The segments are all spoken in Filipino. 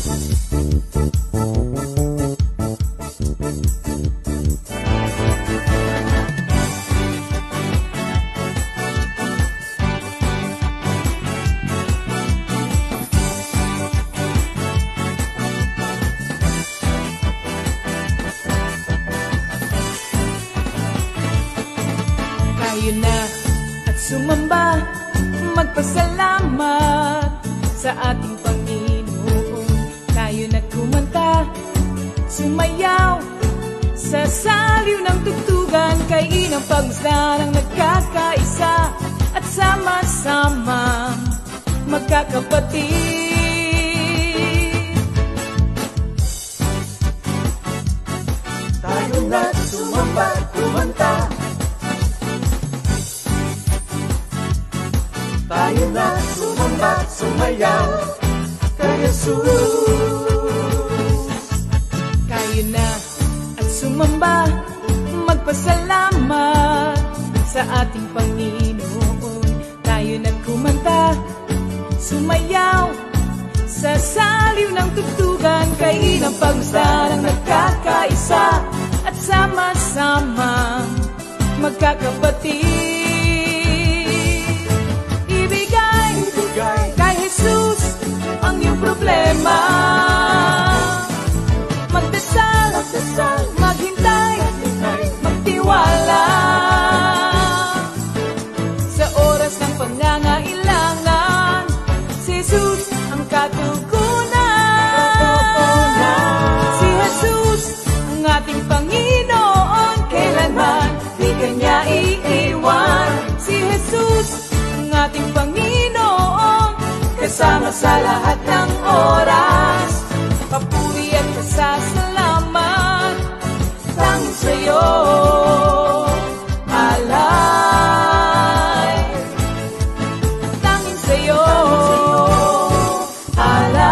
Tayo na at sumamba, magpasalamat sa ating Panginoon. Tayo na kumanta, sumayaw sa saliw ng tugtugan, kay inang pagmasdan ang nagkakaisa at sama-sama magkakapatid. Tayo na sumamba, kumanta. Tayo na sumamba, sumayaw kay Jesus. Tayo na at sumamba, magpasalamat sa ating Panginoon. Tayo na kumanta, sumayaw sa saliw ng tugtugan, kay inang pagmasdan ang nagkakaisa at sama-sama magkakapatid. Kay Jesus ang iyong problema, magdasal, maghintay, magtiwala. Sa oras ng pangangailangan, si Jesus ang katugunan. Si Jesus ang ating Panginoon, kailanman di kanya iiwan. Si Jesus ang ating Panginoon, kasama sa lahat ng oras. Papuri at pasasalamat tanging sa'yo, alay. Tanging sa'yo, alay.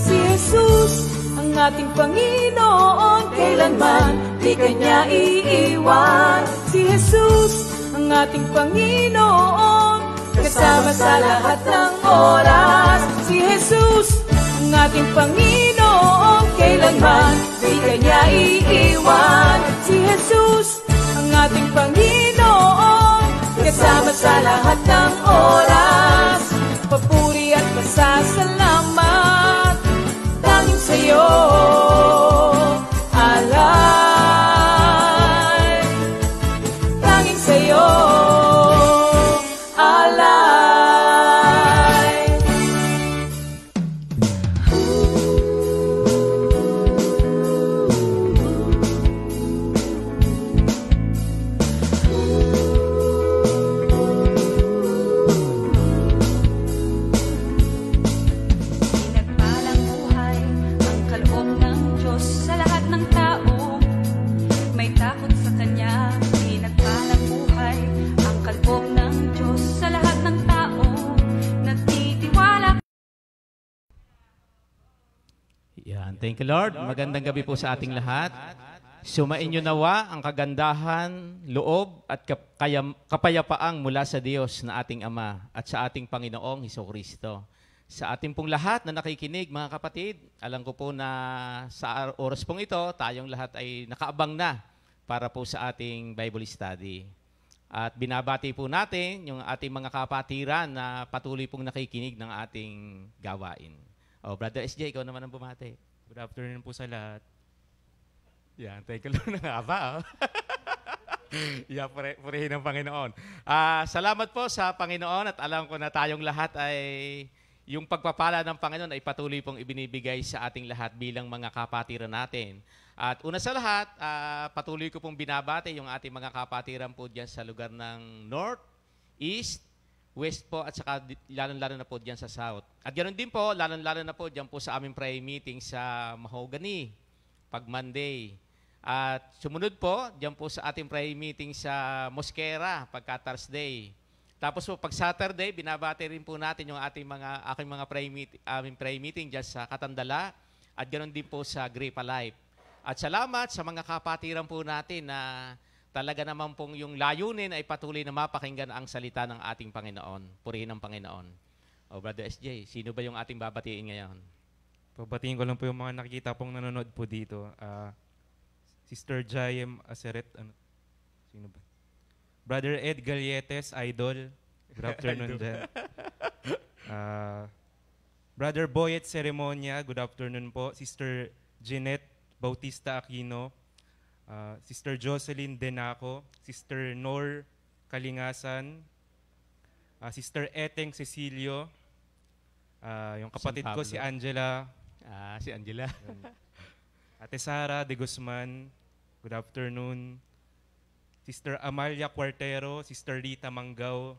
Si Jesus ang ating Panginoon, kailanman di kanya iiwan. Si Jesus ang ating Panginoon, kasama sa lahat ng oras. Si Jesus ang ating Panginoon, kailanman di kanya iiwan. Si Jesus ang ating Panginoon, kasama sa lahat ng oras. Papuri at pasasalamat tanging sa'yo, alay. Tanging sa'yo, alay. Pinagpalang buhay ang kaloob ng Diyos sa lahat ng tao. May takot sa Kanya. Pinagpalang buhay ang kaloob ng Diyos sa lahat ng tao. Nagtitiwala. Yan. Thank you, Lord. Magandang gabi po sa ating lahat. Sumainyo nawa ang kagandahan, loob at kapayapaang mula sa Diyos na ating Ama at sa ating Panginoong Hesukristo. Sa ating pong lahat na nakikinig, mga kapatid, alam ko po na sa oras pong ito, tayong lahat ay nakaabang na para po sa ating Bible study. At binabati po natin yung ating mga kapatiran na patuloy pong nakikinig ng ating gawain. Oh, Brother SJ, ikaw naman ang bumati. Good afternoon po sa lahat. Yan, thank you Lord na nga ba? Oh? Yeah, purihin ng Panginoon. Salamat po sa Panginoon at alam ko na tayong lahat ay yung pagpapala ng Panginoon ay patuloy pong ibinibigay sa ating lahat bilang mga kapatiran natin. At una sa lahat, patuloy ko pong binabati yung ating mga kapatiran po dyan sa lugar ng North, East, West po at saka lalong-lalo na po dyan sa South. At ganoon din po, lalong-lalo na po dyan po sa aming prayer meeting sa Mahogany, pag Monday. At sumunod po, dyan po sa ating prayer meeting sa Mosquera, pagka Thursday. Tapos po, pag Saturday, binabati rin po natin yung aking mga prayer meeting dyan sa Katandala at ganoon din po sa Grape Alive. At salamat sa mga kapatiran po natin na talaga naman pong yung layunin ay patuloy na mapakinggan ang salita ng ating Panginoon. Purihin ang Panginoon. O Brother SJ, sino ba yung ating babatiin ngayon? Pabatiin ko lang po yung mga nakikita pong nanonood po dito. Sister Jayem Aseret. Sino ba? Brother Ed Galietes, Idol. Good afternoon dyan. Brother Boyet Ceremonia, good afternoon po. Sister Jeanette Bautista Aquino. Sister Jocelyn Denaco. Sister Nor Kalingasan. Sister Eteng Cecilio. Yung kapatid ko si Angela. Si Angela. Ate Sara de Guzman, good afternoon. Sister Amalia Cuartero, Sister Rita Manggao,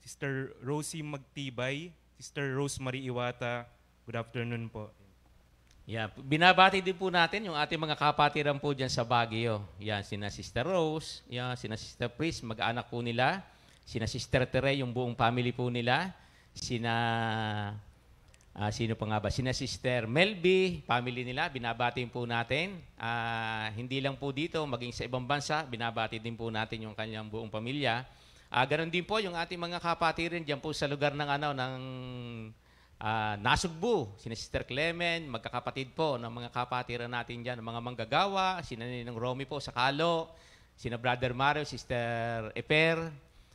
Sister Rosie Magtibay, Sister Rosemary Iwata, good afternoon po. Yeah, binabati din po natin yung ating mga kapatiran po dyan sa Baguio. Yan, sina Sister Rose, yan, sina Sister Pris, mag-anak po nila, sina Sister Tere, yung buong family po nila, sino pa nga ba? Sina Sister Melby, family nila, binabati po natin. Hindi lang po dito, maging sa ibang bansa, binabati din po natin yung kanyang buong pamilya. Ganon din po yung ating mga kapatirin diyan po sa lugar ng Nasugbu. Sina Sister Clement, magkakapatid po ng mga kapatiran natin diyan, mga manggagawa, sina Ninong Romy po sa Kalo, sina Brother Mario, Sister Eper.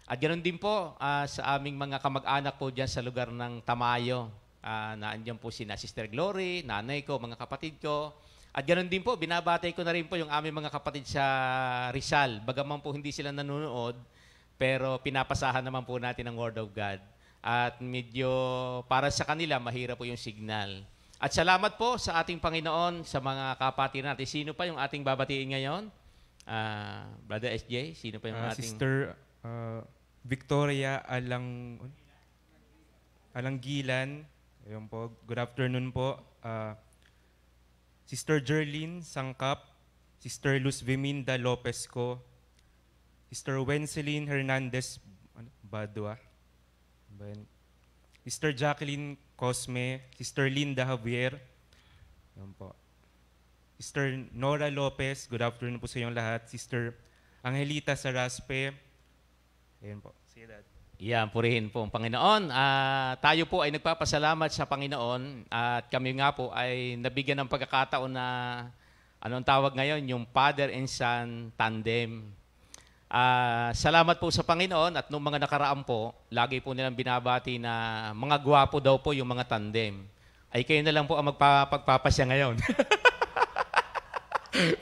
At ganoon din po sa aming mga kamag-anak po diyan sa lugar ng Tamayo. Naandyan po sina Sister Glory, nanay ko, mga kapatid ko. At ganoon din po, binabatay ko na rin po yung aming mga kapatid sa Rizal. Bagaman po hindi sila nanonood, pero pinapasahan naman po natin ang Word of God. At medyo para sa kanila, mahirap po yung signal. At salamat po sa ating Panginoon, sa mga kapatid natin. Sino pa yung ating babatiin ngayon? Brother SJ, sino pa yung ating... Sister Victoria Alanggilan. Ayun po, good afternoon po. Sister Jerlyn Sangkap, Sister Luz Viminda Lopez ko, Sister Wenceline Hernandez Badua, Sister Jacqueline Cosme, Sister Linda Javier, ayun po. Sister Nora Lopez, good afternoon po sa inyong lahat. Sister Angelita Saraspe, ayun po. See that. Yan, purihin po ang Panginoon. Tayo po ay nagpapasalamat sa Panginoon at kami nga po ay nabigyan ng pagkakataon na anong tawag ngayon, yung Father and Son Tandem. Salamat po sa Panginoon at nung mga nakaraan po, lagi po nilang binabati na mga gwapo daw po yung mga tandem. Ay kayo na lang po ang magpapasya ngayon.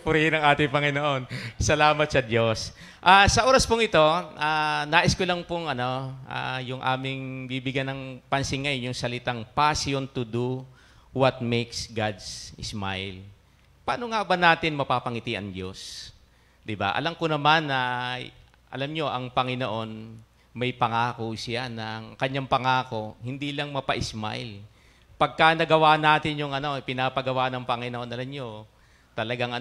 Purihin ang ating Panginoon. Salamat sa Diyos. Sa oras pong ito, nais ko lang pong yung aming bibigyan ng pansin ngayon, yung salitang passion to do what makes God smile. Paano nga ba natin mapapangiti ang Diyos? Diba? Alam ko naman na, alam nyo, ang Panginoon, may pangako siya na kanyang pangako, hindi lang mapa-smile. Pagka nagawa natin yung pinapagawa ng Panginoon, alam nyo, talagang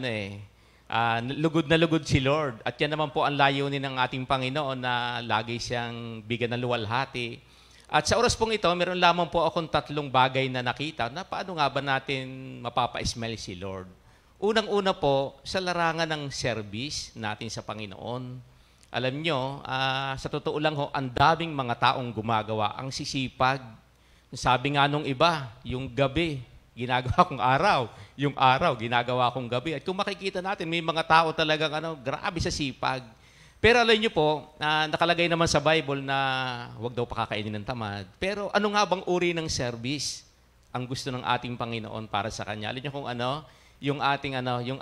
lugod na lugod si Lord. At yan naman po ang layunin ng ating Panginoon na lagi siyang bigyan ng luwalhati. At sa oras pong ito, meron lamang po akong 3 bagay na nakita na paano nga ba natin mapapa-smile si Lord. Unang-una po, sa larangan ng service natin sa Panginoon. Alam nyo, sa totoo lang ho, ang daming mga taong gumagawa, ang sisipag. Sabi nga nung iba, yung gabi, ginagawa kong araw. Yung araw, ginagawa kong gabi. At kung makikita natin, may mga tao talagang grabe sa sipag. Pero alam nyo po, nakalagay naman sa Bible na huwag daw pakakainin ng tamad. Pero ano nga bang uri ng service ang gusto ng ating Panginoon para sa Kanya? Alam nyo kung yung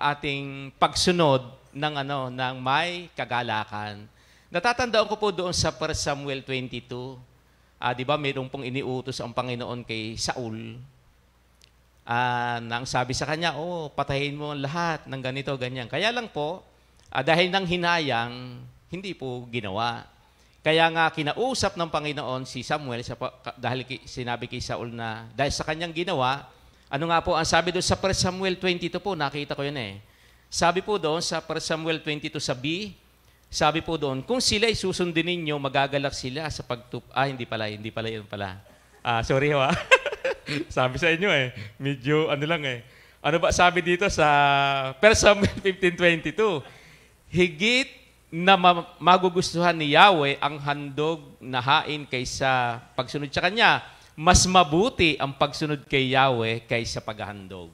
ating pagsunod ng may kagalakan. Natatandaan ko po doon sa 1 Samuel 22. Di ba, mayroon pong iniutos ang Panginoon kay Saul. Nang sabi sa kanya, patayin mo ang lahat ng ganito, ganyan. Kaya lang po, dahil nang hinayang, hindi po ginawa. Kaya nga kinausap ng Panginoon si Samuel dahil sinabi kay Saul na dahil sa kanyang ginawa, ano nga po ang sabi doon sa 1 Samuel 22 po, nakita ko yun Sabi po doon sa 1 Samuel 22 sa B, sabi po doon, kung sila'y susundin ninyo, magagalak sila sa hindi pala yun pala. Sorry ho. Sabi sa inyo medyo lang Ano ba sabi dito sa 1 Samuel 15:22? Higit na magugustuhan ni Yahweh ang handog na hain kaysa pagsunod sa Kanya. Mas mabuti ang pagsunod kay Yahweh kaysa paghahandog.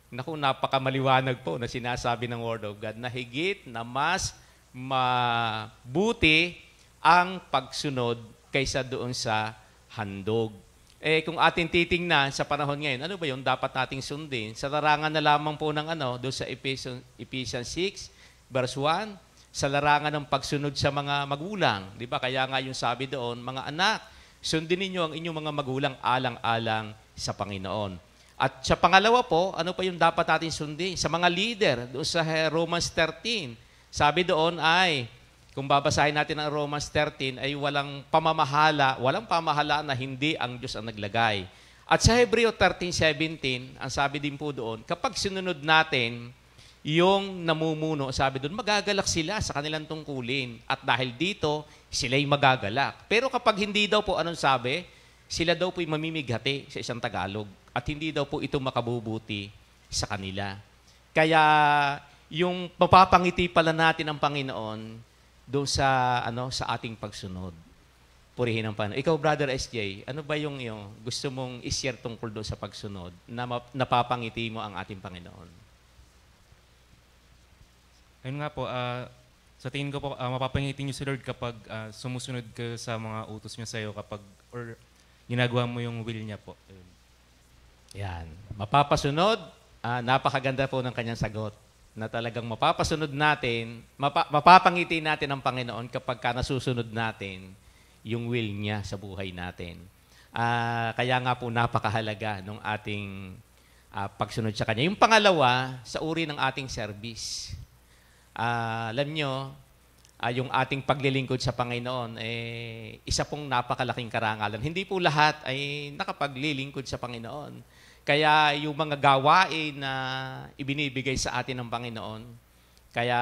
Naku, napakamaliwanag po na sinasabi ng Word of God na higit na mas mabuti ang pagsunod kaysa doon sa handog. Kung atin titingnan sa panahon ngayon, ano ba yung dapat nating sundin? Sa larangan na lamang po ng doon sa Ephesians 6, verse 1, sa larangan ng pagsunod sa mga magulang. Di ba? Kaya nga yung sabi doon, mga anak, sundin ninyo ang inyong mga magulang alang-alang sa Panginoon. At sa pangalawa po, ano pa yung dapat natin sundin? Sa mga leader, doon sa Romans 13, sabi doon ay, kung babasahin natin ang Romans 13, ay walang pamahala na hindi ang Diyos ang naglagay. At sa Hebreo 13:17, ang sabi din po doon, kapag sinunod natin yung namumuno, sabi doon, magagalak sila sa kanilang tungkulin. At dahil dito, sila'y magagalak. Pero kapag hindi daw po, anong sabi? Sila daw po'y mamimighati sa isang Tagalog. At hindi daw po ito makabubuti sa kanila. Kaya yung mapapangiti pala natin ang Panginoon, doon sa sa ating pagsunod. Purihin ang Panginoon. Ikaw, Brother SJ, ano ba yung gusto mong i-share tungkol doon sa pagsunod na napapangiti mo ang ating Panginoon? Ayun nga po, sa tingin ko po, mapapangiti niyo si Lord kapag sumusunod ka sa mga utos niya sa iyo or ginagawa mo yung will niya po. Ayun. Yan. Mapapasunod, napakaganda po ng kanyang sagot. Na talagang mapapasunod natin, mapapangiti natin ang Panginoon kapag nasusunod natin yung will niya sa buhay natin. Kaya nga po napakahalaga ng ating pagsunod sa Kanya. Yung pangalawa, sa uri ng ating service. Alam nyo, yung ating paglilingkod sa Panginoon, isa pong napakalaking karangalan. Hindi po lahat ay nakapaglilingkod sa Panginoon. Kaya yung mga gawain na ibinibigay sa atin ng Panginoon, kaya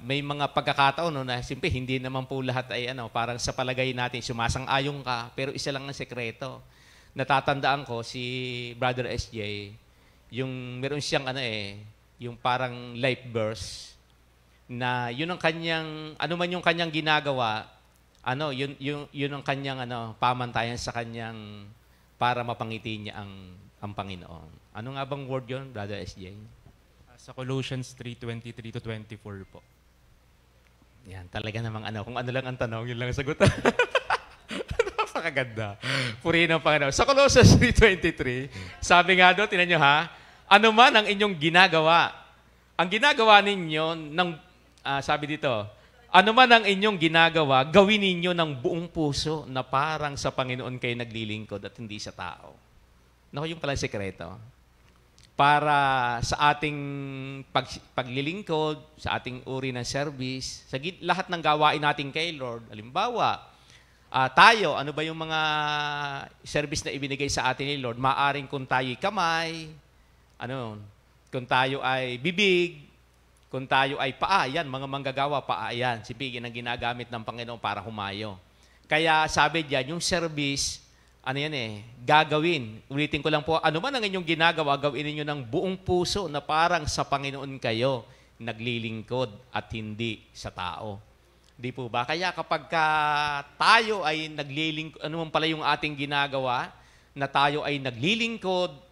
may mga pagkakataon na simple, hindi naman po lahat ay parang sa palagay natin, sumasang-ayon ka, pero isa lang ang sekreto. Natatandaan ko si Brother SJ, yung meron siyang yung parang life verse, na yun ang kanyang, ano man yung kanyang ginagawa, yun ang kanyang pamantayan sa kanyang para mapangiti niya ang Panginoon. Ano nga bang word yun, Brother SJ? Sa Colossians 3:23-24 po. Yan, talaga namang kung ano lang ang tanong, yun lang ang sagot. Napakaganda. Purihin ang Panginoon. Sa Colossians 3:23, sabi nga doon, tinan nyo ha, ano man ang inyong ginagawa, ang ginagawa ninyo, sabi dito, ano man ang inyong ginagawa, gawin ninyo ng buong puso na parang sa Panginoon kayo naglilingkod at hindi sa tao. Naku, yung pala sekreto. Para sa ating paglilingkod, sa ating uri ng service, sa lahat ng gawain natin kay Lord, halimbawa, tayo, ano ba yung mga service na ibinigay sa atin ni Lord? Maaring kung tayo'y kamay, kung tayo ay bibig, kung tayo ay paa, yan, mga manggagawa, paa yan. Si Biggie ang ginagamit ng Panginoon para humayo. Kaya sabi diyan, yung service, gagawin. Ulitin ko lang po, ano man ang inyong ginagawa, gawin ninyo ng buong puso na parang sa Panginoon kayo naglilingkod at hindi sa tao. Di po ba? Kaya kapag tayo ay naglilingkod, ano man pala yung ating ginagawa, na tayo ay naglilingkod,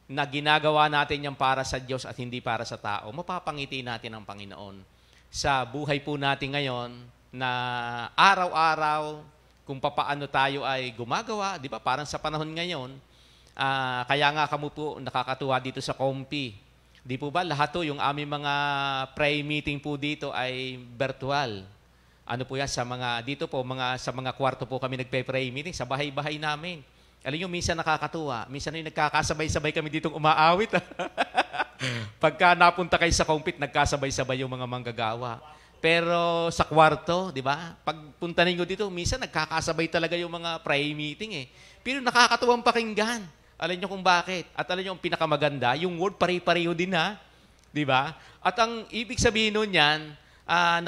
na ginagawa natin yan para sa Diyos at hindi para sa tao, mapapangiti natin ang Panginoon. Sa buhay po natin ngayon, na araw-araw, kung papaano tayo ay gumagawa, di ba? Parang sa panahon ngayon, kaya nga kamo po nakakatuwa dito sa Kompi. Di po ba? Lahat to, yung aming mga prayer meeting po dito ay virtual. Ano po yan, dito po, sa mga kwarto po kami nagpe-pray meeting, sa bahay-bahay namin. Alam nyo, minsan nakakatuwa. Minsan yung nagkakasabay-sabay kami ditong umaawit. Pagka napunta kayo sa Kompit, nagkasabay-sabay yung mga manggagawa. Pero sa kwarto, di ba? Pagpunta ninyo dito, minsan nagkakasabay talaga yung mga prayer meeting Pero nakakatuwang pakinggan. Alam nyo kung bakit. At alam nyo ang pinakamaganda, yung word pare-pareho din di ba? At ang ibig sabihin nun yan,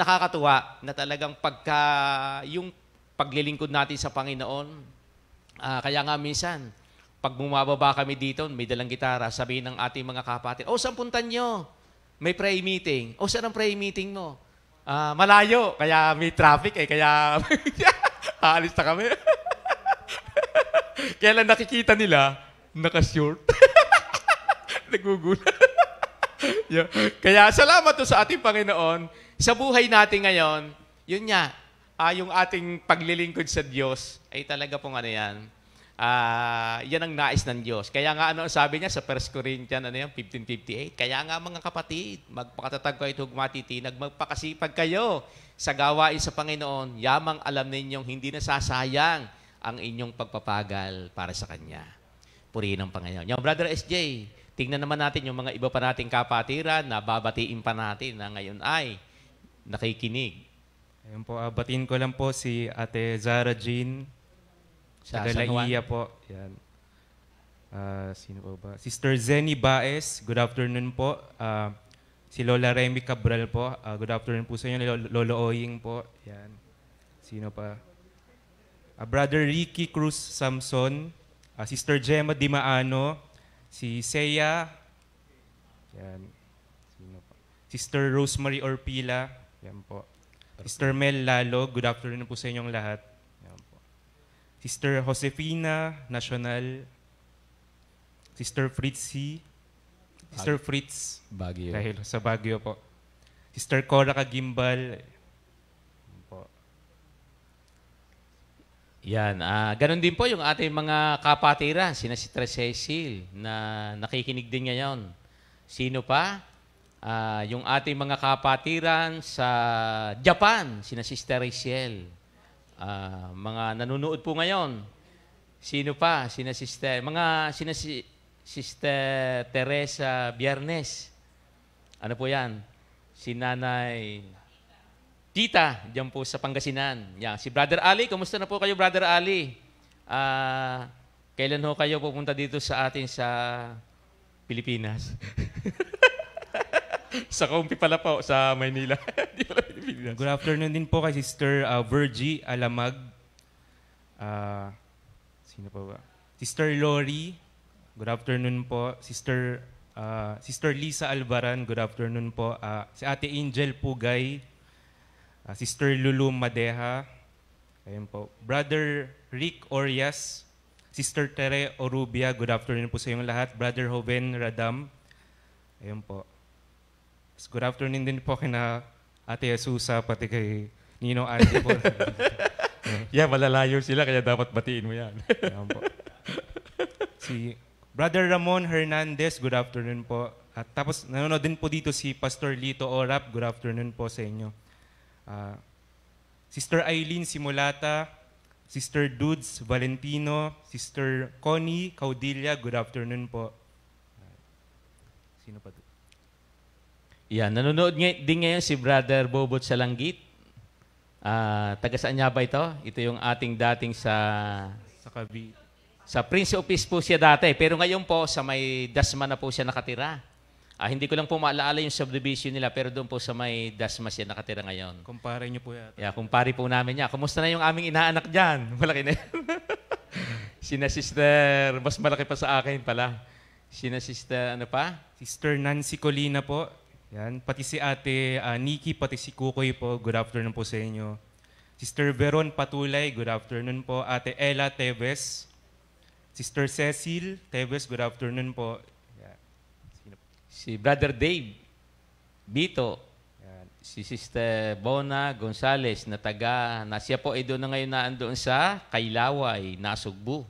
nakakatuwa na talagang yung paglilingkod natin sa Panginoon, kaya nga minsan, pag bumababa kami dito, may dalang gitara, sabihin ng ating mga kapatid, saan puntan nyo? May prayer meeting. Saan ang prayer meeting mo? Malayo, kaya may traffic kaya aalis na kami. Kaya lang nakikita nila, naka-short. Nagugulat. Yeah. Kaya salamat to sa ating Panginoon. Sa buhay natin ngayon, yun nga, yung ating paglilingkod sa Diyos ay talaga pong yan. Yan ang nais ng Diyos. Kaya nga ang sabi niya sa 1 Corinthians 15:58, kaya nga mga kapatid, magpakatatag kayo at hugmatitinag, magpakasipag kayo sa gawain sa Panginoon, yamang alam ninyong hindi nasasayang ang inyong pagpapagal para sa Kanya. Purihin ang Panginoon. Yung Brother SJ, tingnan naman natin yung mga iba pa nating kapatiran na babatiin pa natin na ngayon ay nakikinig. Ayun po, batiin ko lang po si Ate Zara Jean sa Galaiya po. Yan. Sino po ba? Sister Zenny Baez, good afternoon po. Si Lola Remy Cabral po, good afternoon po sa inyo. Lolo Oying po. Yan. Sino pa? Brother Ricky Cruz Samson, Sister Gemma Dimaano, si Seya, yan. Sino pa? Sister Rosemary Orpila, yan po. Sister Mel Lalo, good afternoon po sa inyong lahat. Yan po. Sister Josefina Nacional, Sister Fritzy, Sister Fritz, Baguio. dahil sa Baguio po. Sister Cora Kagimbal, yan po. Yan. Ganon din po yung ating mga kapatiran, sina si Cecil na nakikinig din ngayon. Sino pa? Yung ating mga kapatiran sa Japan, sina Sister Rachel. Mga nanonood po ngayon. Sino pa? Sina Sister Teresa Biernes. Ano po yan? Si Nanay Tita, diyan po sa Pangasinan. Yan. Si Brother Ali, kumusta na po kayo, Brother Ali? Kailan ho kayo pupunta dito sa atin sa Pilipinas? Sa Kaumpi pala po, sa Maynila. Di pala Pilipinas. Good afternoon din po kay Sister Virgie Alamag. Sino pa ba? Sister Lori, good afternoon po. Sister Lisa Albaran, good afternoon po. Si Ate Angel Pugay, Sister Lulu Madeha, ayun po. Brother Rick Orias, Sister Tere Orubia, good afternoon po sa inyong lahat. Brother Joven Radam, ayun po. Good afternoon din po kina Ate Jesusa, pati kay Ninong Andy po. Yeah, malalayo sila, kaya dapat batiin mo yan. Ayun po. Si Brother Ramon Hernandez, good afternoon po. At tapos nanonood din po dito si Pastor Lito Orap, good afternoon po sa inyo. Sister Eileen Simulata, Sister Dudes Valentino, Sister Connie Caudilla, good afternoon po. Sino pa doon? Yan, nanonood din ngayon si Brother Bobot Salanggit. Taga saan niya ba ito? Ito yung ating dating sa Prince of Peace po siya dati. Pero ngayon po, sa may Dasma na po siya nakatira. Hindi ko lang po maalaala yung subdivision nila, pero doon po sa may Dasma siya nakatira ngayon. Kumpare niyo po yata. Yeah, kumpare po namin niya. Kumusta na yung aming inaanak dyan? Malaki na yan. Sina Sister, mas malaki pa sa akin pala. Sina Sister, ano pa? Sister Nancy Colina po. Yan. Pati si Ate Nikki, pati si Kukoy po. Good afternoon po sa inyo. Sister Veron Patulay, good afternoon po. Ate Ella Teves. Sister Cecil Teves, good afternoon po. Yan. Sino po? Si Brother Dave Bito. Yan. Si Sister Bona Gonzales na siya po ay doon na ngayon naandoon sa Kailaway, Nasugbu.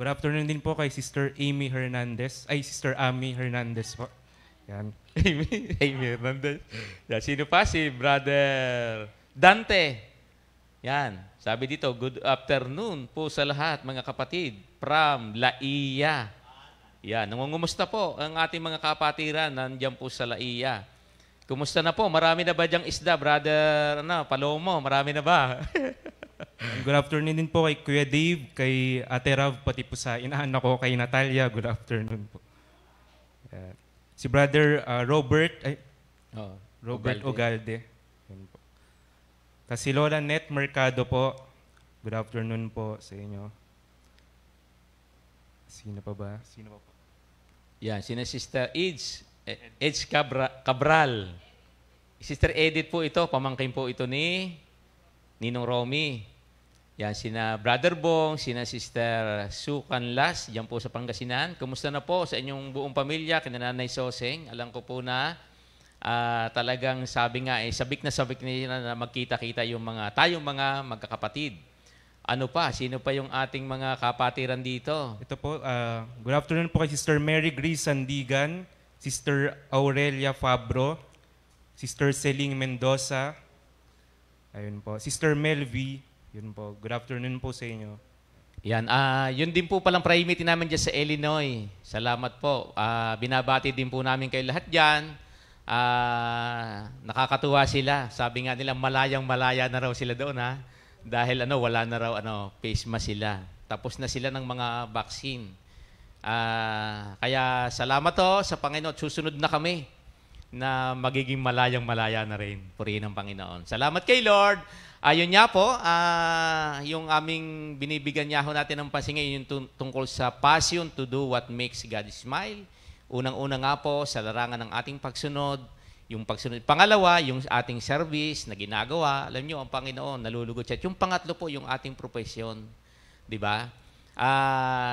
Good afternoon din po kay Sister Amy Hernandez. Ay, Sister Amy Hernandez po. Yan. Amy Hernandez. Yan. Sino pa? Si Brother Dante. Yan. Sabi dito, good afternoon po sa lahat, mga kapatid. From Laia. Yan. Nangungumusta po ang ating mga kapatiran nandiyan po sa Laia. Kumusta na po? Marami na ba diyang isda, Brother Palomo? Marami na ba? Good afternoon din po kay Kuya Dave, kay Ate Rav, pati po sa inaanak ko, kay Natalia. Good afternoon po. Yan. Si Brother Robert Ogalde. Yan po. Tapos si Lola Net Mercado po. Good afternoon po sa inyo. Sino pa ba? Sino pa po? Yan, sina Sister Edge Cabral. Sister Edith po ito, pamangkin po ito ni Ninong Romy. Yan, sina Brother Bong, sina Sister Sue Canlas, diyan po sa Pangasinan. Kumusta na po sa inyong buong pamilya, kina Nanay Soseng? Alam ko po na talagang sabi nga, sabik na nila na magkita-kita tayong mga magkakapatid. Ano pa? Sino pa yung ating mga kapatiran dito? Ito po, good afternoon po kay Sister Mary Grace Sandigan, Sister Aurelia Fabro, Sister Celine Mendoza, ayun po, Sister Melvi, yun po. Good afternoon po sa inyo. Yan, yun din po palang prayer meeting namin dyan sa Illinois. Salamat po. Binabati din po namin kayo lahat dyan. Nakakatuwa sila. Sabi nga nila, malayang-malaya na raw sila doon, ha? Dahil wala na raw face mask sila. Tapos na sila ng mga vaccine. Kaya salamat to sa Panginoon. Susunod na kami na magiging malayang-malaya na rin. Purihin ng Panginoon. Salamat kay Lord. Ayun nga po, yung aming binibigyan niya ho natin ng pansin ngayon yung tungkol sa passion to do what makes God smile. Unang-una nga po sa larangan ng ating pagsunod, yung pagsunod. Pangalawa, yung ating service na ginagawa. Alam niyo, ang Panginoon, nalulugod siya. Yung pangatlo po, yung ating profesyon. Di ba?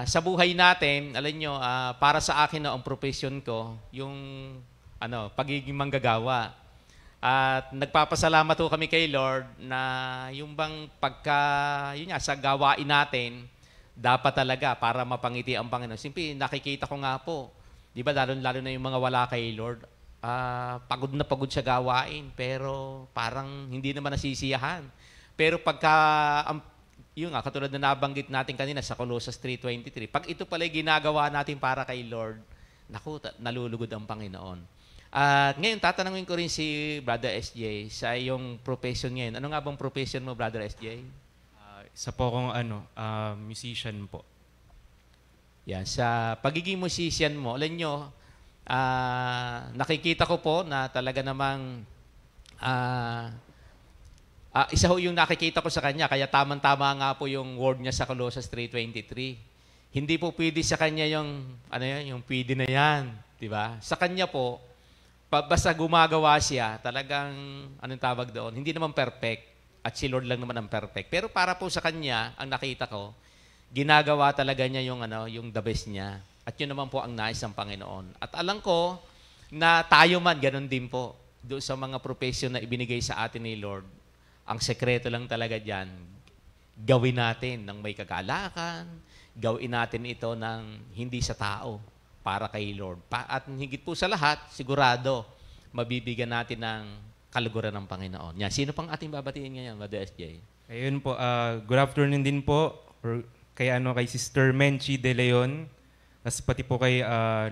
Sa buhay natin, alam niyo, para sa akin ang profesyon ko, yung pagiging manggagawa. At nagpapasalamat po kami kay Lord na yung bang sa gawain natin, dapat talaga para mapangiti ang Panginoon. Simple, nakikita ko nga po, di ba, lalo na yung mga wala kay Lord, pagod na pagod sa gawain, pero parang hindi naman nasisiyahan. Pero katulad na nabanggit natin kanina sa Colossus 3:23, pag ito pala ginagawa natin para kay Lord, naku, nalulugod ang Panginoon. At ngayon, tatanungin ko rin si Brother SJ sa iyong profession ngayon. Ano nga bang profession mo, Brother SJ? Isa po akong musician po. Yan, sa pagiging musician mo, alam nyo, nakikita ko po na talaga namang isa ho yung nakikita ko sa kanya, kaya tamang-tama nga po yung word niya sa Colossus 3:23. Hindi po pwede sa kanya yung pwede na yan, di ba? Sa kanya po, basta gumagawa siya, talagang, anong tawag doon, hindi naman perfect. At si Lord lang naman ang perfect. Pero para po sa kanya, ang nakita ko, ginagawa talaga niya yung the best niya. At yun naman po ang nais ng Panginoon. At alam ko na tayo man, ganun din po. Doon sa mga profession na ibinigay sa atin ni Lord, ang sekreto lang talaga dyan, gawin natin ng may kagalakan, gawin natin ito ng hindi sa tao, para kay Lord. At higit po sa lahat, sigurado, mabibigyan natin ng kaluguran ng Panginoon. Yan. Sino pang ating babatiin ngayon, Brother SJ? Ayun po, good afternoon din po kay Sister Menchi De Leon, pati po kay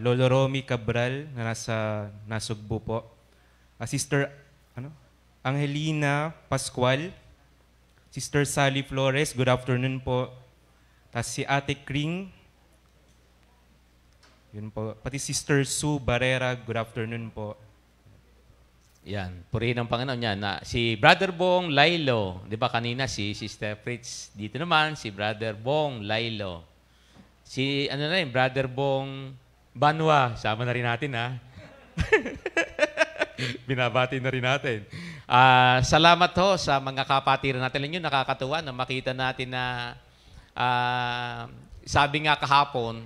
Lolo Romy Cabral na nasa Nasugbu po. Sister Angelina Pascual, Sister Sally Flores, good afternoon po. Tapos si Ate Kring, yun po. Pati Sister Sue Barrera, good afternoon po. Yan, purihin ng Panginoon yan. Si Brother Bong Lailo, di ba kanina si Sister Fritz, dito naman si Brother Bong Lailo. Si, Brother Bong Banwa, sama na rin natin, ha? Binabati na rin natin. Salamat ho sa mga kapatiran natin. Alam nyo, nakakatuwa na makita natin na sabi nga kahapon,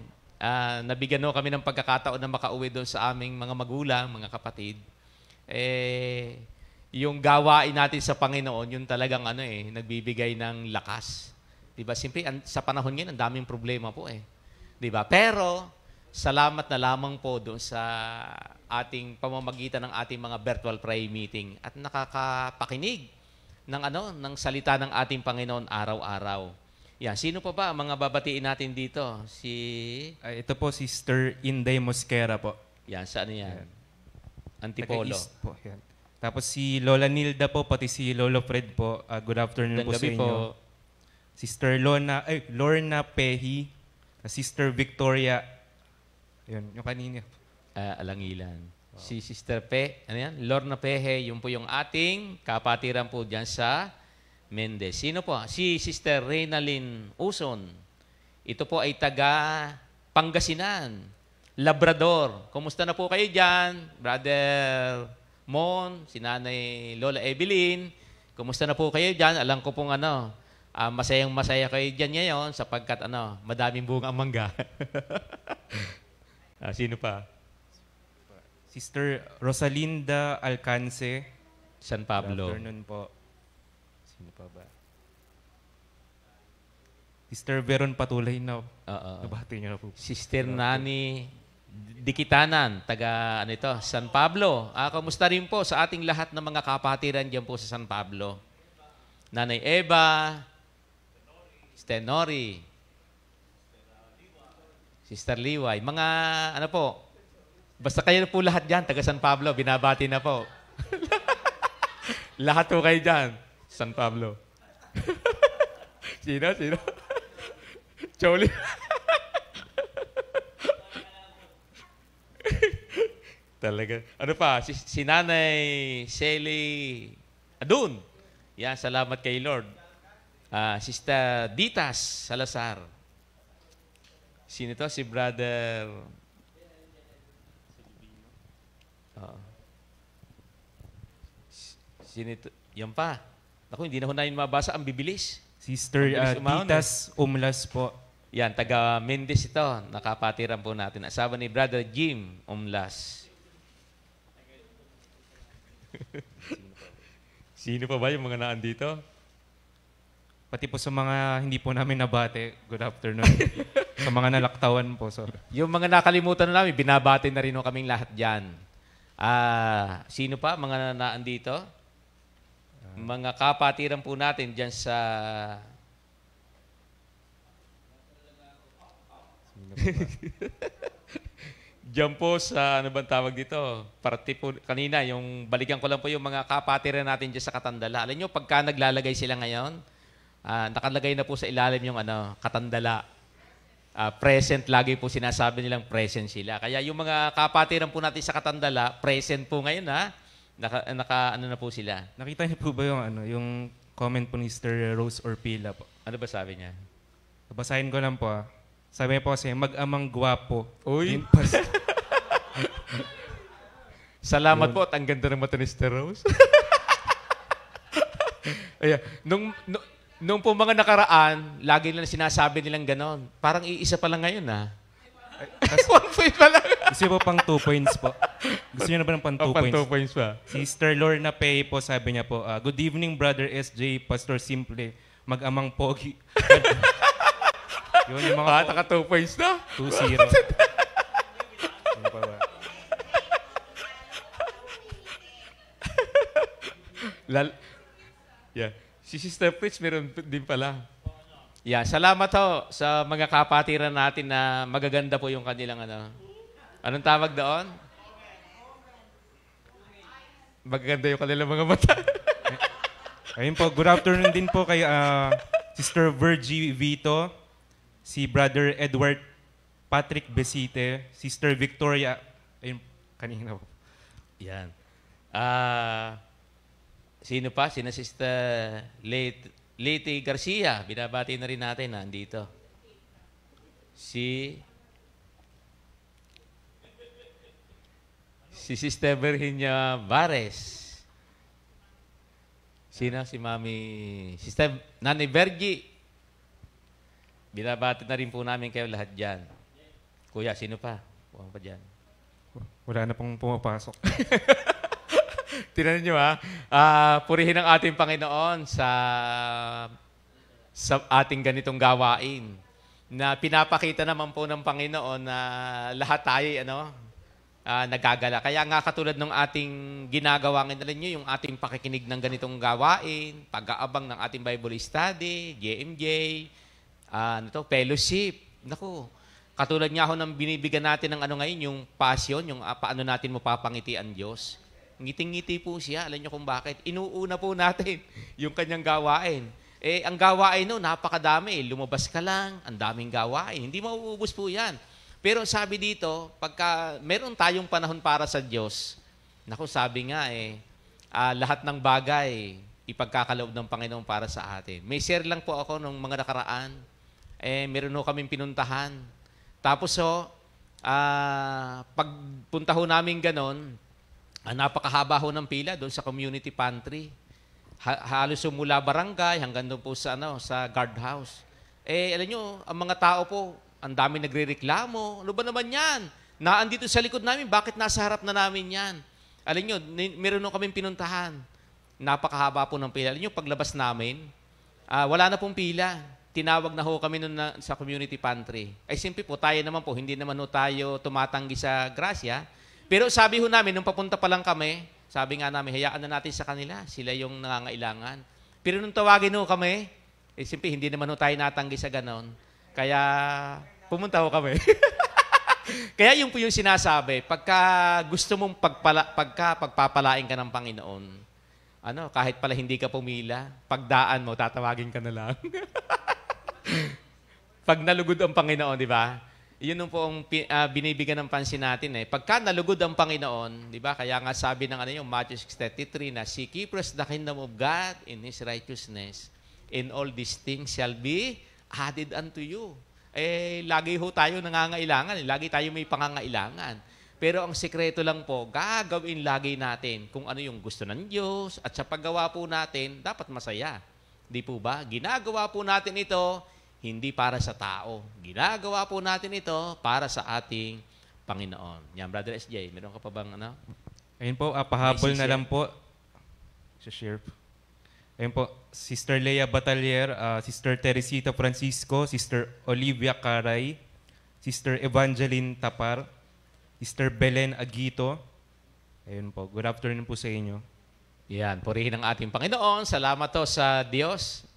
nabigyan ho kami ng pagkakataon na makauwi doon sa aming mga magulang, mga kapatid. Yung gawain natin sa Panginoon, yun talagang nagbibigay ng lakas. Diba? Simple, sa panahon ngayon, ang daming problema po eh. Diba? Pero, salamat na lamang po doon sa ating pamamagitan ng ating mga virtual prayer meeting at nakakapakinig ng salita ng ating Panginoon araw-araw. Yan. Sino pa ba ang mga babatiin natin dito? Ito po, Sister Inday Mosquera po. Yan, saan yan? Antipolo. Po, yan. Tapos si Lola Nilda po, pati si Lolo Fred po. Good afternoon po sa inyo. Po. Sister Lorna Pehi, Sister Victoria, yun, yung kanina. Alangilan. Si Sister Lorna Pehe, yun po yung ating kapatiran po dyan sa Mendez. Sino po? Si Sister Reynalyn Uson. Ito po ay taga Pangasinan, Labrador. Kumusta na po kayo dyan? Brother Mon, si Nanay Lola Evelyn. Kumusta na po kayo dyan? Alam ko pong masayang-masaya kayo dyan ngayon sapagkat madaming bunga ang mangga. Sino pa? Sister Rosalinda Alcance. San Good Pablo. afternoon po. Sino pa ba? Sister Veron Patulay na. Nabati niyo na po. Sister Nani Dikitanan, taga San Pablo. Kamusta rin po sa ating lahat ng mga kapatiran diyan po sa San Pablo. Nanay Eva, Sister Nori, Sister Liway. Mga basta kayo po lahat diyan, taga San Pablo, binabati na po. Lahat po kayo diyan, San Pablo. Sino? Choli. Talaga. Ano pa? Si Nanay Shelly Adun. Yan, salamat kay Lord. Sister Ditas Salazar. Sino to? Si Brother... Sino ito? Yan pa. Naku, hindi na ho namin mabasa. Ang bibilis. Sister Titas Umlas po. Yan, taga Mendes ito. Nakapatiran po natin. Asawa ni Brother Jim Umlas. Sino pa ba yung mga naan dito? Pati po sa mga hindi po namin nabate, good afternoon. Sa mga nalaktawan po. So. Yung mga nakalimutan na namin, binabati na rin ho kaming lahat dyan. Sino pa? Mga naan dito? Mga kapatiran po natin dyan sa... Diyan po sa, ano bang tawag dito? Parte po, kanina, yung balikan ko lang po yung mga kapatiran natin dyan sa Katandala. Alam nyo, pagka naglalagay sila ngayon, nakalagay na po sa ilalim yung Katandala. Present, lagi po sinasabi nilang present sila. Kaya yung mga kapatiran po natin sa Katandala, present po ngayon ano na po sila. Nakita niyo po ba yung comment po ni Sister Rose Orpila po? Ano ba sabi niya? Basahin ko lang po Sabi niya po kasi, mag-amang gwapo. Uy! Salamat po at ang ganda ng mata ni Sister Rose. Ayan. Nung po mga nakaraan, lagi lang sinasabi nilang ganon. Parang iisa pa lang ngayon 1 point pa lang. Gusto niyo po pang 2 points po? Gusto niyo na ba ng pang 2 points? Pang 2 points pa. Sister Lorna Pay po, sabi niya po, good evening, Brother SJ, Pastor Simple, mag-amang pogi. Yun yung mga... Taka 2 points na? 2-0. Ano pa ba? Yeah. Si Sister Fritz meron din pala. Yeah, salamat ho sa mga kapatiran natin na magaganda po yung kanilang Anong tawag doon? Magaganda yung kanilang mga mata. Ayun po, good afternoon din po kay Sister Virgie Vito, si Brother Edward Patrick Besite, Sister Victoria, ayun, kanina po. Yan. Sino pa? Sina Sister Leti Garcia. Binabati na rin natin nandito. Si Sister Virginia Vares. Sino? Si Mami... Sister Nanay Vergie. Binabati na rin po namin kayo lahat dyan. Kuya, sino pa? Huwag pa dyan. Wala na pong pumapasok. Tingnan nyo purihin ang ating Panginoon sa ating ganitong gawain na pinapakita naman po ng Panginoon na lahat tayo nagagala. Kaya nga katulad ng ating ginagawa ngayon, alam nyo, yung ating pakikinig ng ganitong gawain, pag-aabang ng ating Bible study, JMJ, fellowship. Naku, katulad nga ho ng binibigyan natin ng ngayon, yung passion, yung paano natin mapapangiti ang Diyos. Ngiting-ngiti po siya. Alam nyo kung bakit? Inuuna po natin yung kanyang gawain. Ang gawain napakadami. Lumabas ka lang, ang daming gawain. Hindi mauubos po yan. Pero sabi dito, pagka meron tayong panahon para sa Diyos, naku, sabi nga lahat ng bagay, ipagkakaloob ng Panginoon para sa atin. May share lang po ako nung mga nakaraan. Meron kaming pinuntahan Tapos pagpunta ho namin ganon, napakahaba ho ng pila doon sa community pantry. Halos mula barangay hanggang doon po sa, sa guardhouse. Alam nyo, ang mga tao po, ang dami nagre-reklamo. Ano ba naman yan? Naandito sa likod namin, bakit nasa harap na namin yan? Alam nyo, meron nung kaming pinuntahan. Napakahaba po ng pila. Alam nyo, paglabas namin, wala na pong pila. Tinawag na ho kami nun sa community pantry. Ay simple po, tayo naman po, hindi naman ho tayo tumatanggi sa grasya. Pero sabi ho namin, nung papunta pa lang kami, sabi nga namin, hayaan na natin sa kanila. Sila yung nangangailangan. Pero nung tawagin ho kami, simple, hindi naman ho tayo natanggi sa ganon. Kaya pumunta ho kami. Kaya yun po yung sinasabi, pagka gusto mong pagpapalain ka ng Panginoon, kahit pala hindi ka pumila, pagdaan mo, tatawagin ka na lang. Pag nalugod ang Panginoon, di ba? Yun po ang binibigyan ng pansin natin. Pagka nalugod ang Panginoon, di ba? Kaya nga sabi ng yung Matthew 6:33 na, seek ye first the kingdom of God in His righteousness, and all these things shall be added unto you. Lagi ho tayo nangangailangan. Lagi tayo may pangangailangan. Pero ang sekreto lang po, gagawin lagi natin kung ano yung gusto ng Diyos at sa paggawa po natin, dapat masaya. Di po ba? Ginagawa po natin ito, hindi para sa tao. Ginagawa po natin ito para sa ating Panginoon. Yan, Brother SJ, meron ka pa bang Ayun po, pahabol na lang po. Share. Ayun po, Sister Leia Batalier, Sister Teresita Francisco, Sister Olivia Caray, Sister Evangeline Tapar, Sister Belen Aguito. Ayun po, good afternoon po sa inyo. Yan, purihin ang ating Panginoon. Salamat to sa Diyos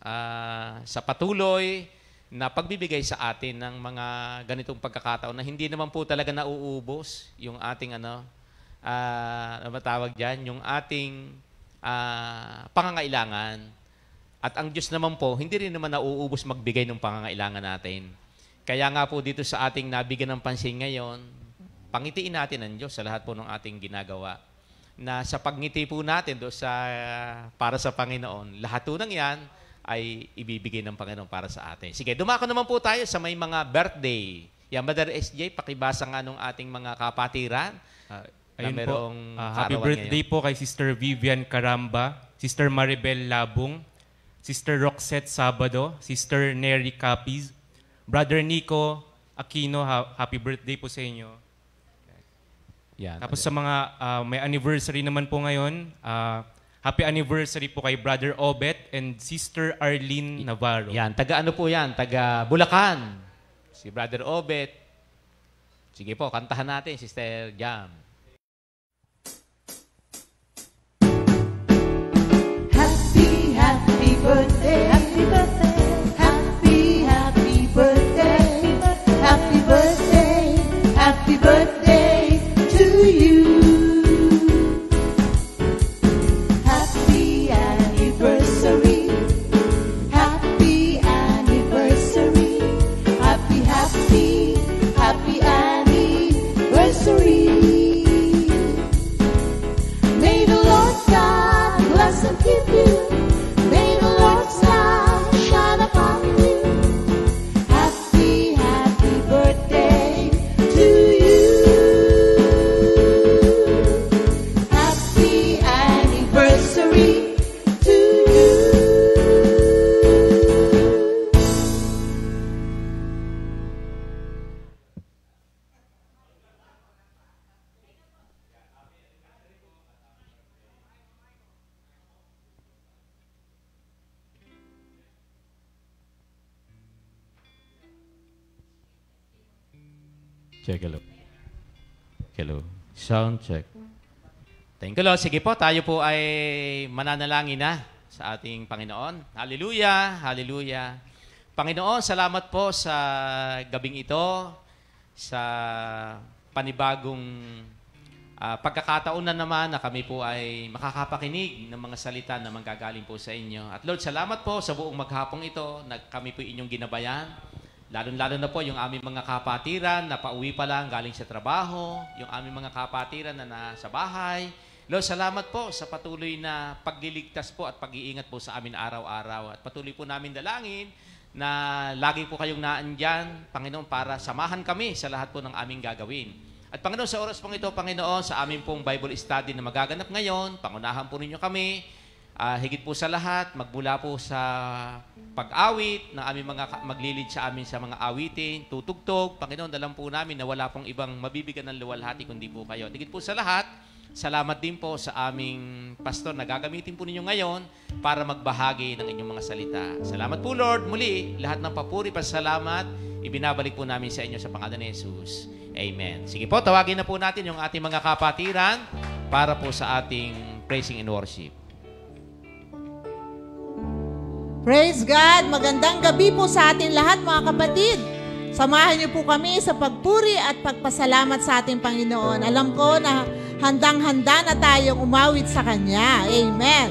sa patuloy na pagbibigay sa atin ng mga ganitong pagkakataon na hindi naman po talaga nauubos yung ating matawag dyan, yung ating pangangailangan. At ang Diyos naman po, hindi rin naman nauubos magbigay ng pangangailangan natin. Kaya nga po dito sa ating nabigyan ng pansin ngayon, pangitiin natin ang Diyos sa lahat po ng ating ginagawa. Na sa pagngiti po natin para sa Panginoon, lahat po ng yan ay ibibigay ng Panginoon para sa atin. Sige, dumako naman po tayo sa may mga birthday. Yan, Brother SJ, pakibasa nga nung ating mga kapatiran. Ayun po, happy birthday ngayon po kay Sister Vivian Caramba, Sister Maribel Labong, Sister Roxette Sabado, Sister Nery Capiz, Brother Nico Aquino, happy birthday po sa inyo. Yan. Tapos sa mga may anniversary naman po ngayon, happy anniversary po kay Brother Obet and Sister Arlene Navarro. Yan, taga po yan? Taga Bulacan. Si Brother Obet. Sige po, kantahan natin, Sister Jam. Happy, happy birthday, happy birthday, happy, happy birthday, happy birthday, happy birthday to you. Happy anniversary, happy anniversary, happy, happy, happy anniversary. May the Lord God bless and keep you. May the Lord's light shine upon you. Happy, happy birthday to you. Happy anniversary to you. Check, hello. Hello. Sound check. Thank you, Lord. Sige po, tayo po ay mananalangin na sa ating Panginoon. Hallelujah, hallelujah. Panginoon, salamat po sa gabing ito, sa panibagong pagkakataon na naman na kami po ay makakapakinig ng mga salita na manggagaling po sa inyo. At Lord, salamat po sa buong maghapong ito na kami po inyong ginabayan. Lalo-lalo na po yung aming mga kapatiran na pauwi pa lang galing sa trabaho, yung aming mga kapatiran na nasa bahay. Lord, salamat po sa patuloy na pagliligtas po at pag-iingat po sa amin araw-araw. At patuloy po namin dalangin na lagi po kayong naandyan, Panginoon, para samahan kami sa lahat po ng aming gagawin. At Panginoon, sa oras pong ito, Panginoon, sa aming pong Bible study na magaganap ngayon, pangunahan po ninyo kami, higit po sa lahat, magmula po sa pag-awit na aming mga maglilid sa amin sa mga awitin, tutugtog. Panginoon, alam po namin na wala pong ibang mabibigyan ng luwalhati kundi po kayo. Higit po sa lahat, salamat din po sa aming pastor na gagamitin po ninyo ngayon para magbahagi ng inyong mga salita. Salamat po, Lord. Muli, lahat ng papuri, pasalamat, ibinabalik po namin sa inyo sa pangalan ni Jesus. Amen. Sige po, tawagin na po natin yung ating mga kapatiran para po sa ating praising and worship. Praise God! Magandang gabi po sa ating lahat mga kapatid. Samahan niyo po kami sa pagpuri at pagpasalamat sa ating Panginoon. Alam ko na handang-handa na tayong umawit sa Kanya. Amen!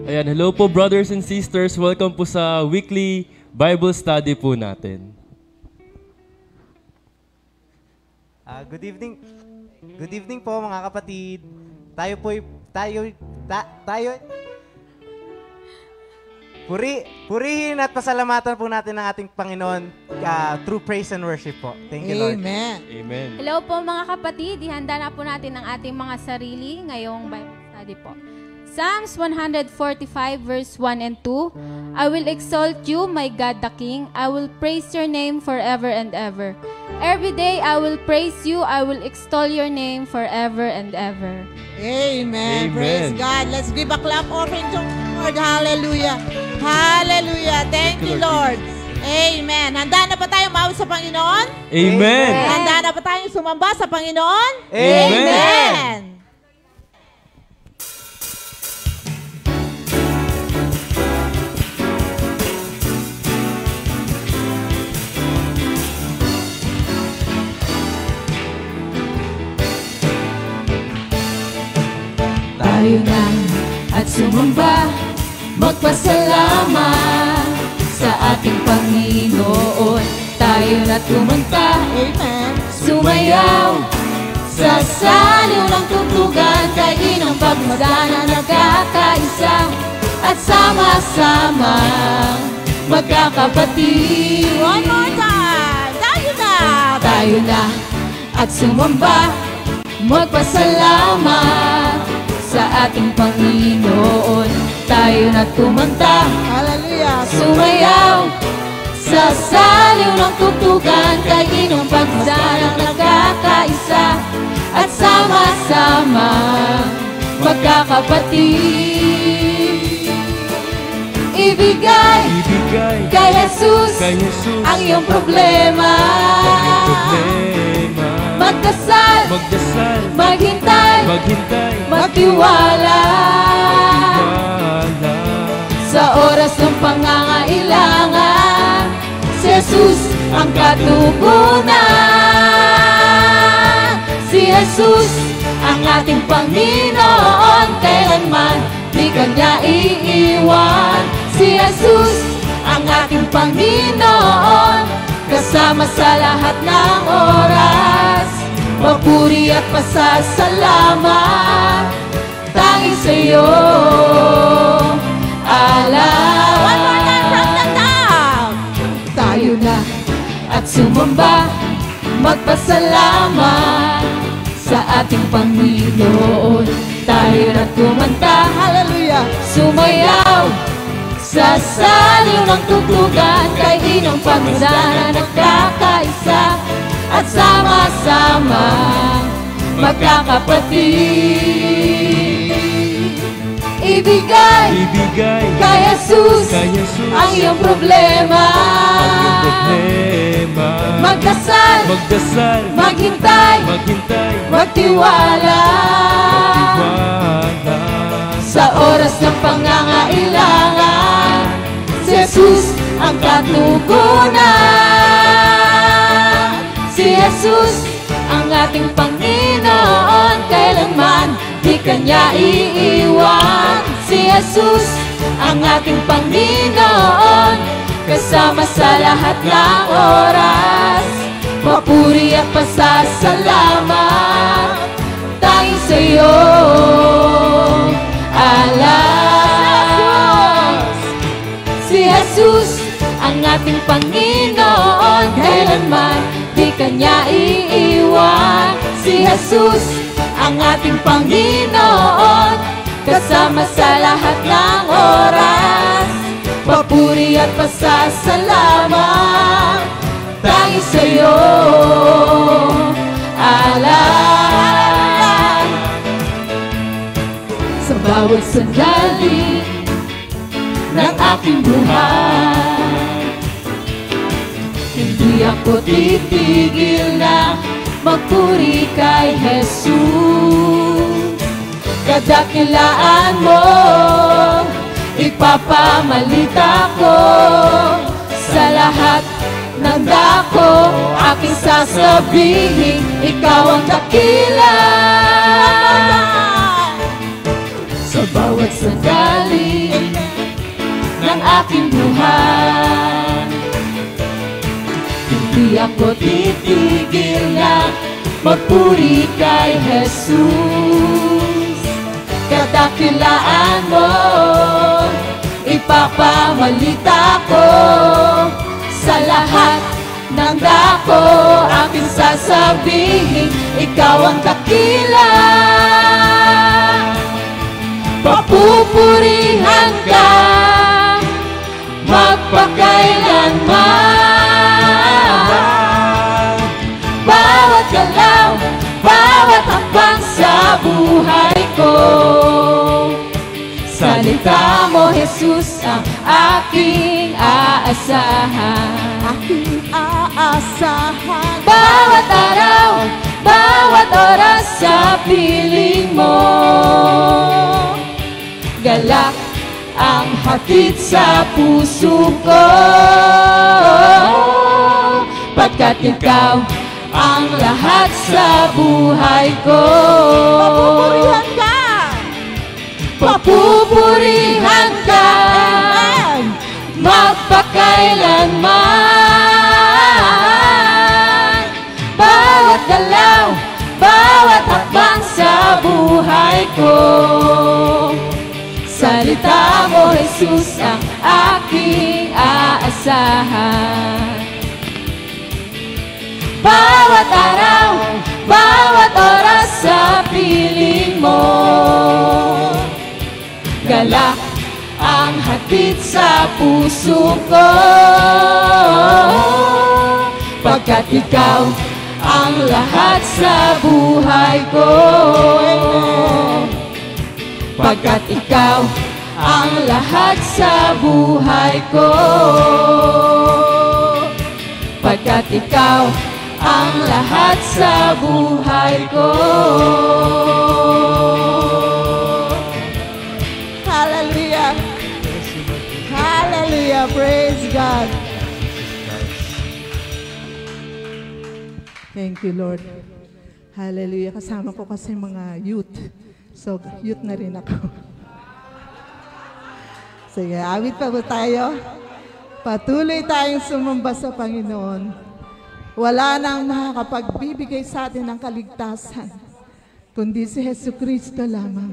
Ayan, hello po brothers and sisters. Welcome po sa weekly Bible study po natin. Good evening. Good evening po mga kapatid. Purihin at pasalamatan po natin ng ating Panginoon through praise and worship po. Thank you, Lord. Amen! Amen. Hello po mga kapatid, ihanda na po natin ang ating mga sarili ngayong Bible study po. Psalms 145 verse 1 and 2. I will exalt you, my God the King. I will praise your name forever and ever. Every day I will praise you. I will extol your name forever and ever. Amen! Amen. Praise God! Let's give a clap offering to Lord. Hallelujah! Hallelujah! Thank you, Lord! Amen! Handa na ba tayo umawit sa Panginoon? Amen. Handa na ba tayong sumamba sa Panginoon? Amen. Amen. Tayo na at sumamba, magpasalamat sa ating Panginoon. Tayo na tumanta, Amen. sumayaw sa saliw ng tugtugan, kay inang pagmagana nagkakaisa at sama-sama magkakapatid. One more time. Tayo na at sumamba, magpasalamat sa ating Panginoon. Tayo na tumanta, Hallelujah. sumayaw sa saliw ng tugtugan, kay inong pagmagana nagkakaisa at sama-sama magkakapatid. Ibigay kay Jesus ang iyong problema. Magdasal, maghintay, magtiwala. Sa oras ng pangangailangan, si Jesus ang katugunan. Si Jesus ang ating Panginoon, kailanman di Kanya iiwan. Si Jesus ang ating Panginoon, kasama sa lahat ng oras. Papuri at pasasalamat tanging sa iyo, Allah. One more time from the top. Tayo na at sumamba, magpasalamat sa ating Panginoon. Tayo na tumanta, Hallelujah. sumayaw sa saliw ng tugtugan, kay inong pagmagana nagkakaisa at sama-sama magkakapatid. Ibigay kay Jesus ang iyong problema. Magdasal, maghintay, magtiwala. Sa oras ng pangangailangan, si Jesus ang katugunan. Si Jesus ang ating Panginoon, kailanman di Kanya iiwan. Si Jesus ang ating Panginoon, kasama sa lahat ng oras. Papuri at pasasalamat tanging sa iyo, Allah. Si Jesus ang ating Panginoon, kailanman di Kanya iiwan. Si Jesus ang ating Panginoon, kasama sa lahat ng oras. Papuri at pasasalamat tanging sa'yo, Allah. Sa bawat sandali ng aking buhay, hindi ako titigil na magpuri kay Jesus. Kadakilaan mo, ipapamalita ko sa lahat ng dako. Aking sasabihin, ikaw ang dakila. Sa bawat sandali ng aking buhay, hindi ako titigil na magpuri kay Jesus. Kadakilaan mo, ipapamalita ko sa lahat ng dako. Aking sasabihin, ikaw ang dakila. Papupurihan ka magpakailanman. Bawat galaw, bawat hakbang sa buhay ko, salita mo, Jesus, ang aking aasahan. Aking aasahan. Bawat araw, bawat oras sa piling mo, galak ang hatid sa puso ko. Pagkat ikaw ang lahat sa buhay ko. Papupurihan ka. Papupurihan ka. Amen. Magpakailanman. Bawat galaw, bawat hakbang sa buhay ko, salita mo, Jesus, ang aking aasahan. Bawat araw, bawat oras sa piling mo, galak ang hatid sa puso ko. Pagkat ikaw ang lahat sa buhay ko. Pagkat ikaw ang lahat sa buhay ko. Pagkat ikaw ang lahat sa buhay ko. Hallelujah. Hallelujah. Praise God. Thank you, Lord. Hallelujah. Kasama ko kasi mga youth. So, youth na rin ako. Sige, awit pa po tayo. Patuloy tayong sumamba sa Panginoon. Wala nang makakapagbibigay sa atin ng kaligtasan, kundi si Jesucristo lamang.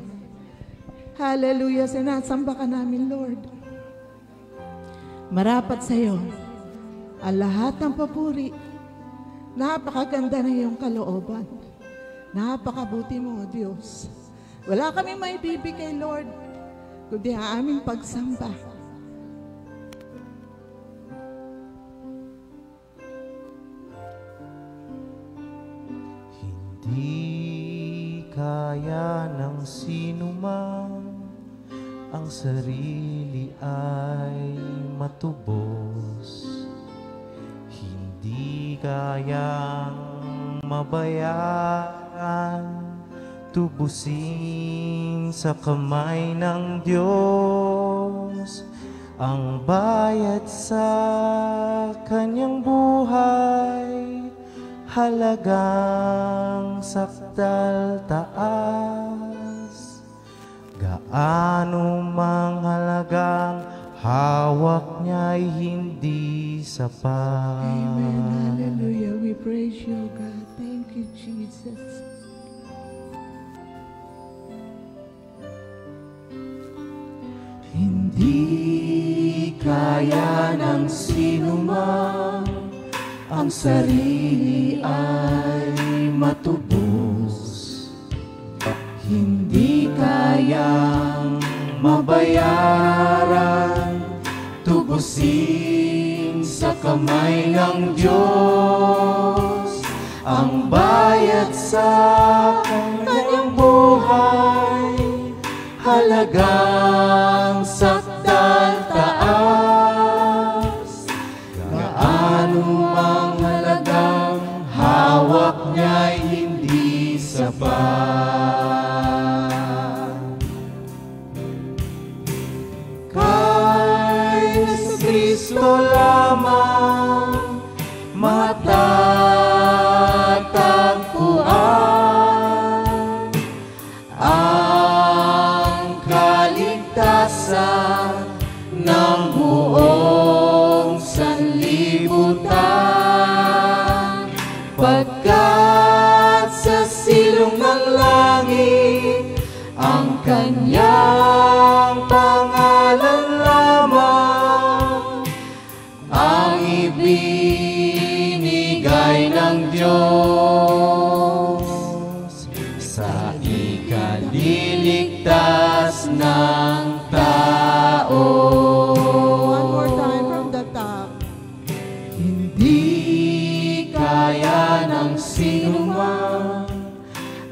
Hallelujah. Sinasamba ka namin, Lord. Marapat sa iyo ang lahat ng papuri. Napakaganda na iyong kalooban. Napakabuti mo, Diyos. Wala kami maibibigay, Lord, kundi ang aming pagsamba. Hindi kaya ng sinuman ang sarili ay matubos. Hindi kayang mabayaran, tubusin sa kamay ng Diyos ang bayad sa kanyang buhay. Halagang sakdal taas, gaano mang halagang hawak niya'y hindi sapat. Amen. Hallelujah. We praise you, God. Thank you, Jesus. Hindi kaya kaya ng sinuman ang sarili ay matubos. Hindi kayang mabayaran, tubusin sa kamay ng Diyos ang bayad sa kanyang buhay. Halagang sakdal taas, gaano mang halagang hawak niya'y hindi sapat. Kay Kristo lamang matatagpuan ang kaligtasan ng buong sanlibutan, pagkat sa silong ng langit ang kanyang pangalan lamang ang ibinigay ng Diyos sa ikaliligtas ng tao. One more time from the top. Hindi kaya ng sinuman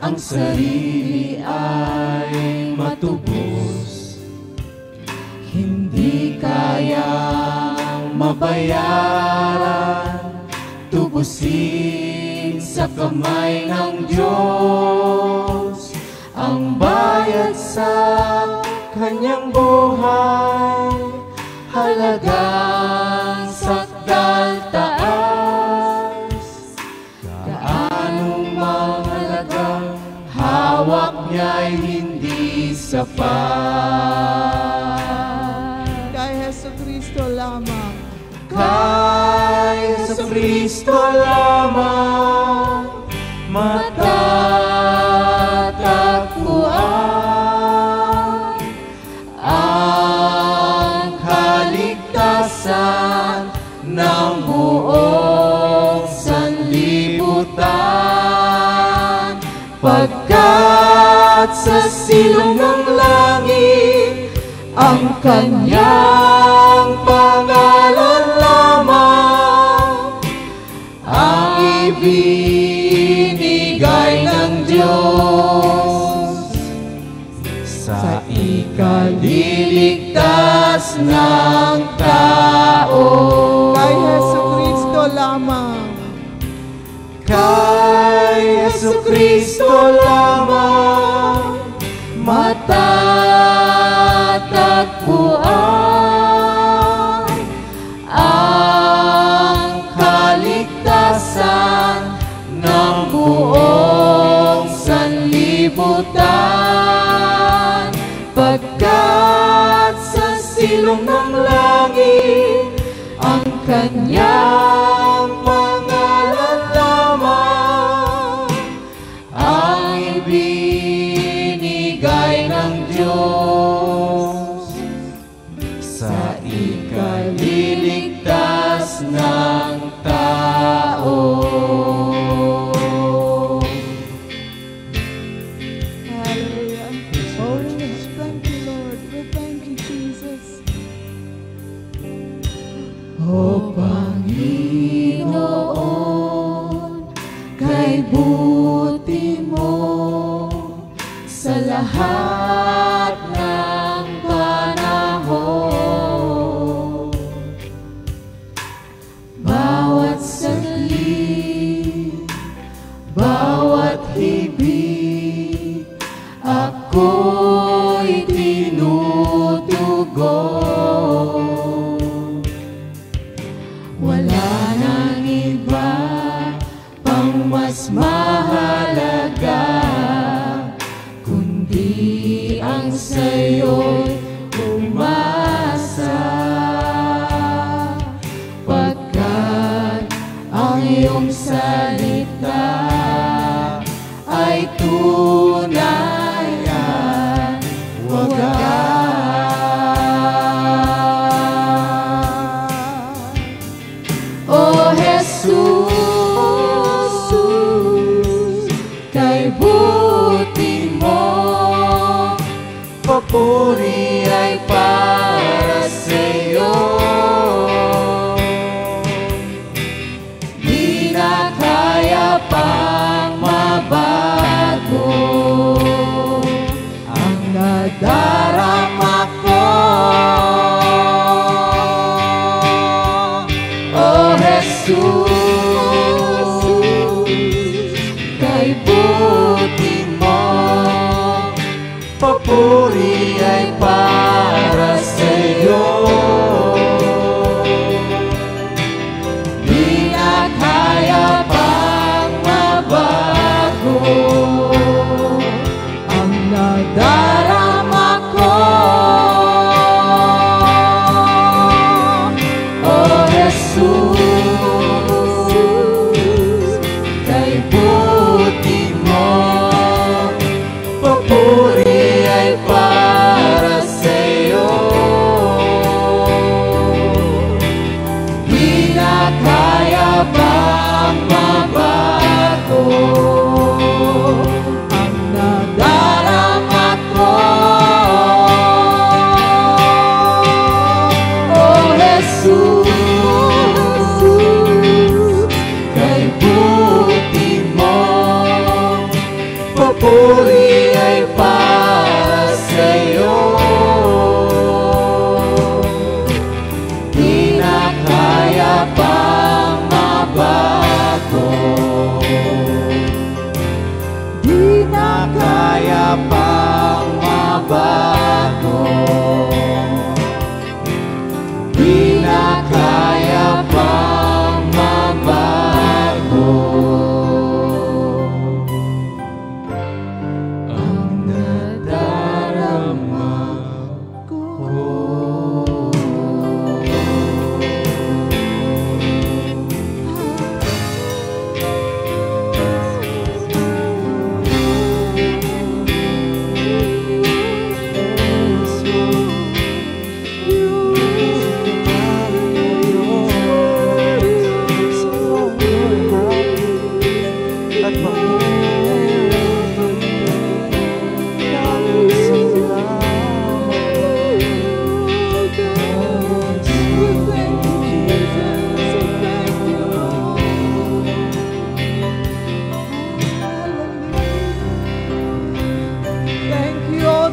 ang sarili ay matubos. Hindi kayang mabayaran, tubusin sa kamay ng Diyos ang bayad sa kanyang buhay. Halagang sakdal taas, gaano mang halagang hawak niya'y hindi sapat. Kay Heso Kristo lamang. Kay Jesucristo lamang matatagpuan ang kaligtasan ng buong sanlibutan, pagkat sa silong ng langit ang kanyang pangalan lamang ang ibinigay ng Diyos sa ikaliligtas ng tao. Kay Heso Kristo lamang. Kay Jesucristo lamang matatagpuan ang kaligtasan ng buong sanlibutan, pagkat sa silong ng langit ang kanyang pangalan lamang ang ibinigay ng Diyos sa ikaliligtas ng tao. Hallelujah. Oh, yes. Thank you, Lord. We thank you, Jesus. O Panginoon, kay buti mo sa lahat ng panahon. Bawat saglit, bawat hibig, ako'y tinutugon. Wala nang iba pang mas mahalaga kundi papuri ay para sa'yo. Di na kaya pang mabago ang nadarama ko. Oh Jesus, kay buti mo, papuri ay para sa'yo. Di na kaya pang mabago ang nadarama ko. Oh Jesus, kay buti mo, papuri ay para sa'yo. Di na kaya pang mabago ang nadarama ko. Oh Jesus, kay buti mo, papuri ay para sa'yo. Di na kaya pang mabago, di na kaya pang mabago, di na kaya pang mabago ang nadarama ko.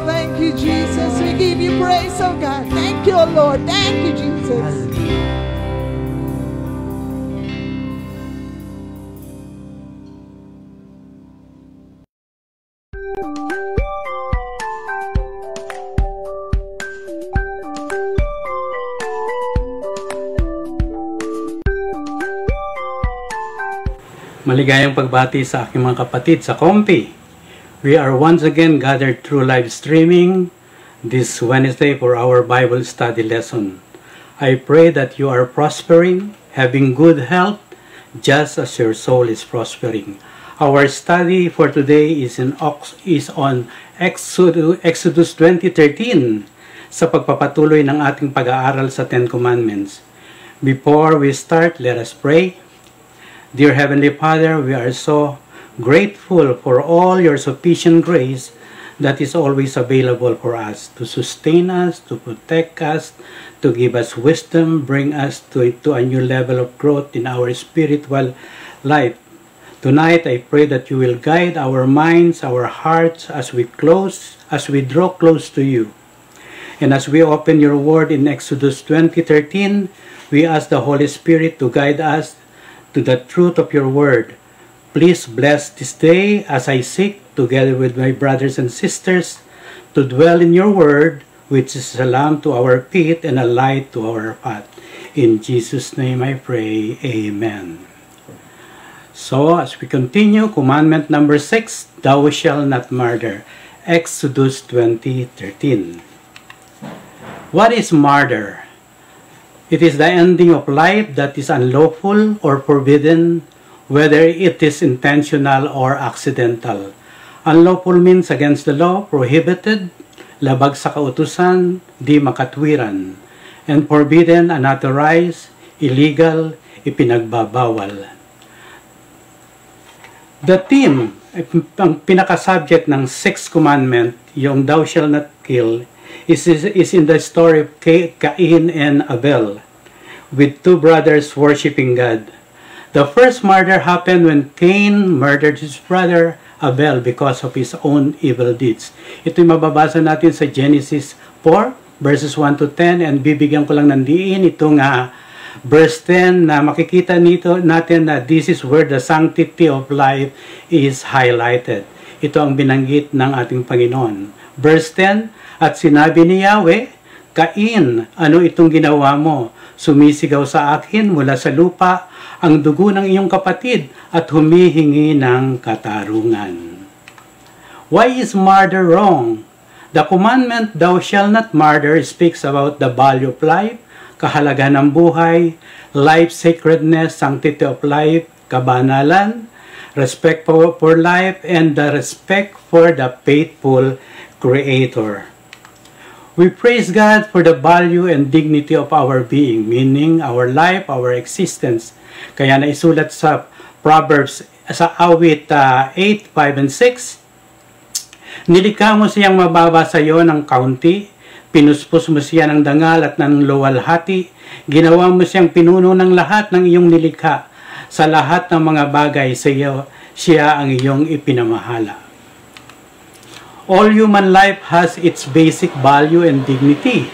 Thank you, Jesus. We give you praise, oh God. Thank you, Lord. Thank you, Jesus. Maligayang pagbati sa aking mga kapatid sa Kompi. We are once again gathered through live streaming this Wednesday for our Bible study lesson. I pray that you are prospering, having good health, just as your soul is prospering. Our study for today is on Exodus 20:13 sa pagpapatuloy ng ating pag-aaral sa Ten Commandments. Before we start, let us pray. Dear Heavenly Father, we are so grateful for all your sufficient grace that is always available for us to sustain us, to protect us, to give us wisdom, bring us to a new level of growth in our spiritual life. Tonight, I pray that you will guide our minds, our hearts as we draw close to you. And as we open your word in Exodus 20:13, we ask the Holy Spirit to guide us to the truth of your word. Please bless this day as I seek, together with my brothers and sisters, to dwell in your word, which is a lamp to our feet and a light to our path. In Jesus' name I pray, amen. So, as we continue, commandment number 6, thou shalt not murder. Exodus 20:13. What is murder? It is the ending of life that is unlawful or forbidden, whether it is intentional or accidental. Unlawful means against the law, prohibited, labag sa kautusan, di makatwiran, and forbidden, unauthorized, illegal, ipinagbabawal. The theme ang pinaka-subject ng sixth commandment, yung thou shall not kill, is in the story of Cain and Abel, with two brothers worshiping God. The first murder happened when Cain murdered his brother Abel because of his own evil deeds. Ito'y mababasa natin sa Genesis 4, verses 1 to 10, and bibigyan ko lang ng diin itong verse 10 na makikita nito natin na this is where the sanctity of life is highlighted. Ito ang binanggit ng ating Panginoon. Verse 10, at sinabi ni Yahweh, Cain, ano itong ginawa mo? Sumisigaw sa akin mula sa lupa ang dugo ng iyong kapatid at humihingi ng katarungan. Why is murder wrong? The commandment, thou shalt not murder, speaks about the value of life, kahalagahan ng buhay, life sacredness, sanctity of life, kabanalan, respect for life, and the respect for the faithful Creator. We praise God for the value and dignity of our being, meaning our life, our existence. Kaya naisulat sa Proverbs, sa awit 8, 5, and 6, nilikha mo siyang mababa sa iyo ng kaunti, pinuspos mo siya ng dangal at ng luwalhati, ginawa mo siyang pinuno ng lahat ng iyong nilikha, sa lahat ng mga bagay sa iyo, siya ang iyong ipinamahala. All human life has its basic value and dignity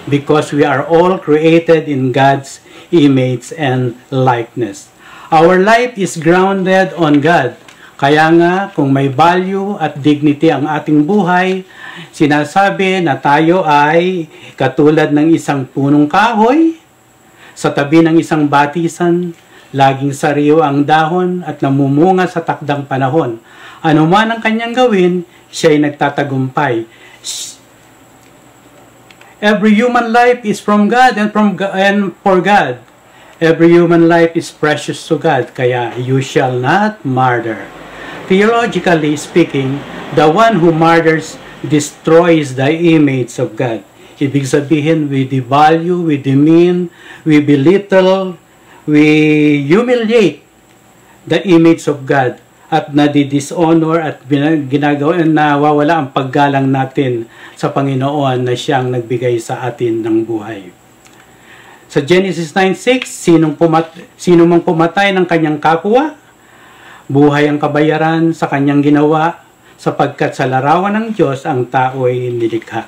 because we are all created in God's image and likeness. Our life is grounded on God. Kaya nga, kung may value at dignity ang ating buhay, sinasabi na tayo ay katulad ng isang punong kahoy, sa tabi ng isang batisan, laging sariwa ang dahon at namumunga sa takdang panahon. Ano man ang kanyang gawin, siya ay nagtatagumpay. Every human life is from God and for God. Every human life is precious to God, kaya you shall not murder. Theologically speaking, the one who murders destroys the image of God. Ibig sabihin, we devalue, we demean, we belittle, we humiliate the image of God at nadi-dishonor at ginagawa na nawawala ang paggalang natin sa Panginoon na siyang nagbigay sa atin ng buhay. Sa Genesis 9:6, sino mang pumatay ng kanyang kapwa, buhay ang kabayaran sa kanyang ginawa, sapagkat sa larawan ng Diyos ang tao'y nilikha.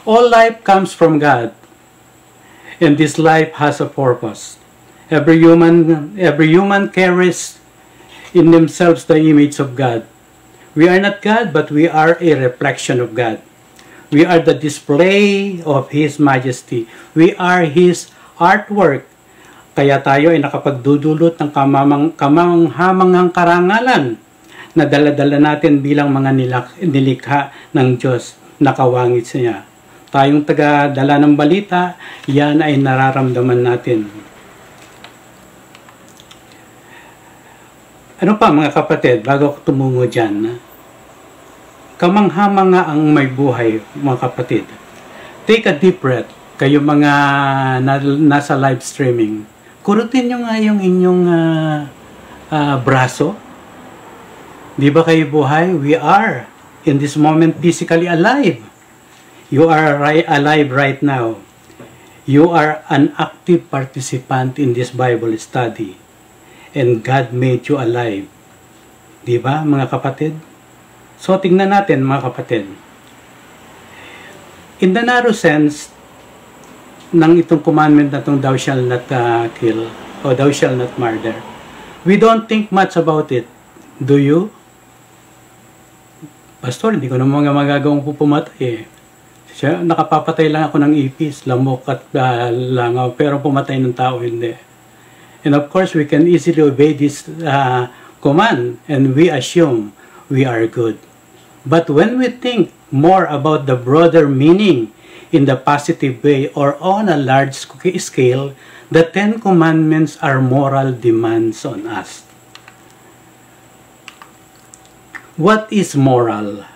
All life comes from God, and this life has a purpose. Every human carries in themselves the image of God. We are not God, but we are a reflection of God. We are the display of His majesty. We are His artwork. Kaya tayo ay nakapagdudulot ng kamanghamanghang karangalan na dala-dala natin bilang mga nilikha ng Diyos na kawangit niya. Tayong taga-dala ng balita, yan ay nararamdaman natin. Ano pa mga kapatid, bago ako tumungo dyan, kamanghamanga ang may buhay mga kapatid. Take a deep breath, kayo mga nasa live streaming. Kurutin nyo nga yung inyong braso. Di ba kayo buhay? We are in this moment physically alive. You are alive right now. You are an active participant in this Bible study. And God made you alive. Di ba, mga kapatid? So, tingnan natin, mga kapatid. In the narrow sense, ng itong commandment na itong thou shall not kill, o thou shall not murder, we don't think much about it. Do you? Pastor, hindi ko naman magagawang pumatay eh. Siya, nakapapatay lang ako ng ipis, lamok at langaw, pero pumatay ng tao, hindi. And of course, we can easily obey this command and we assume we are good. But when we think more about the broader meaning in the positive way or on a large scale, the 10 Commandments are moral demands on us. What is moral?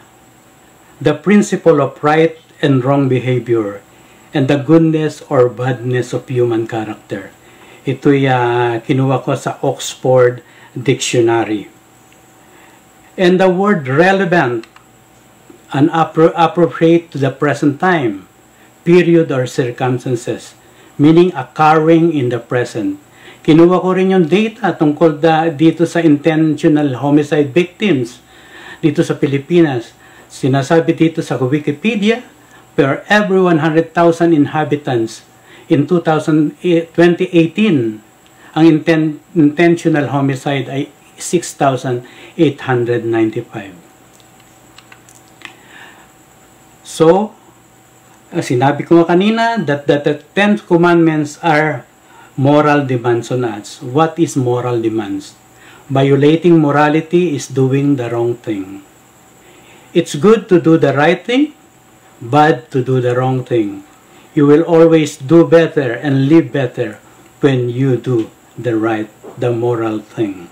The principle of right and wrong behavior and the goodness or badness of human character. Ito'y kinuha ko sa Oxford Dictionary. And the word relevant and appropriate to the present time, period, or circumstances, meaning occurring in the present. Kinuha ko rin yung data tungkol dito sa intentional homicide victims dito sa Pilipinas. Sinasabi dito sa Wikipedia, per every 100,000 inhabitants in 2018, ang intentional homicide ay 6,895. So, sinabi ko nga kanina that the 10 commandments are moral demands on us. What is moral demands? Violating morality is doing the wrong thing. It's good to do the right thing, bad to do the wrong thing. You will always do better and live better when you do the moral thing.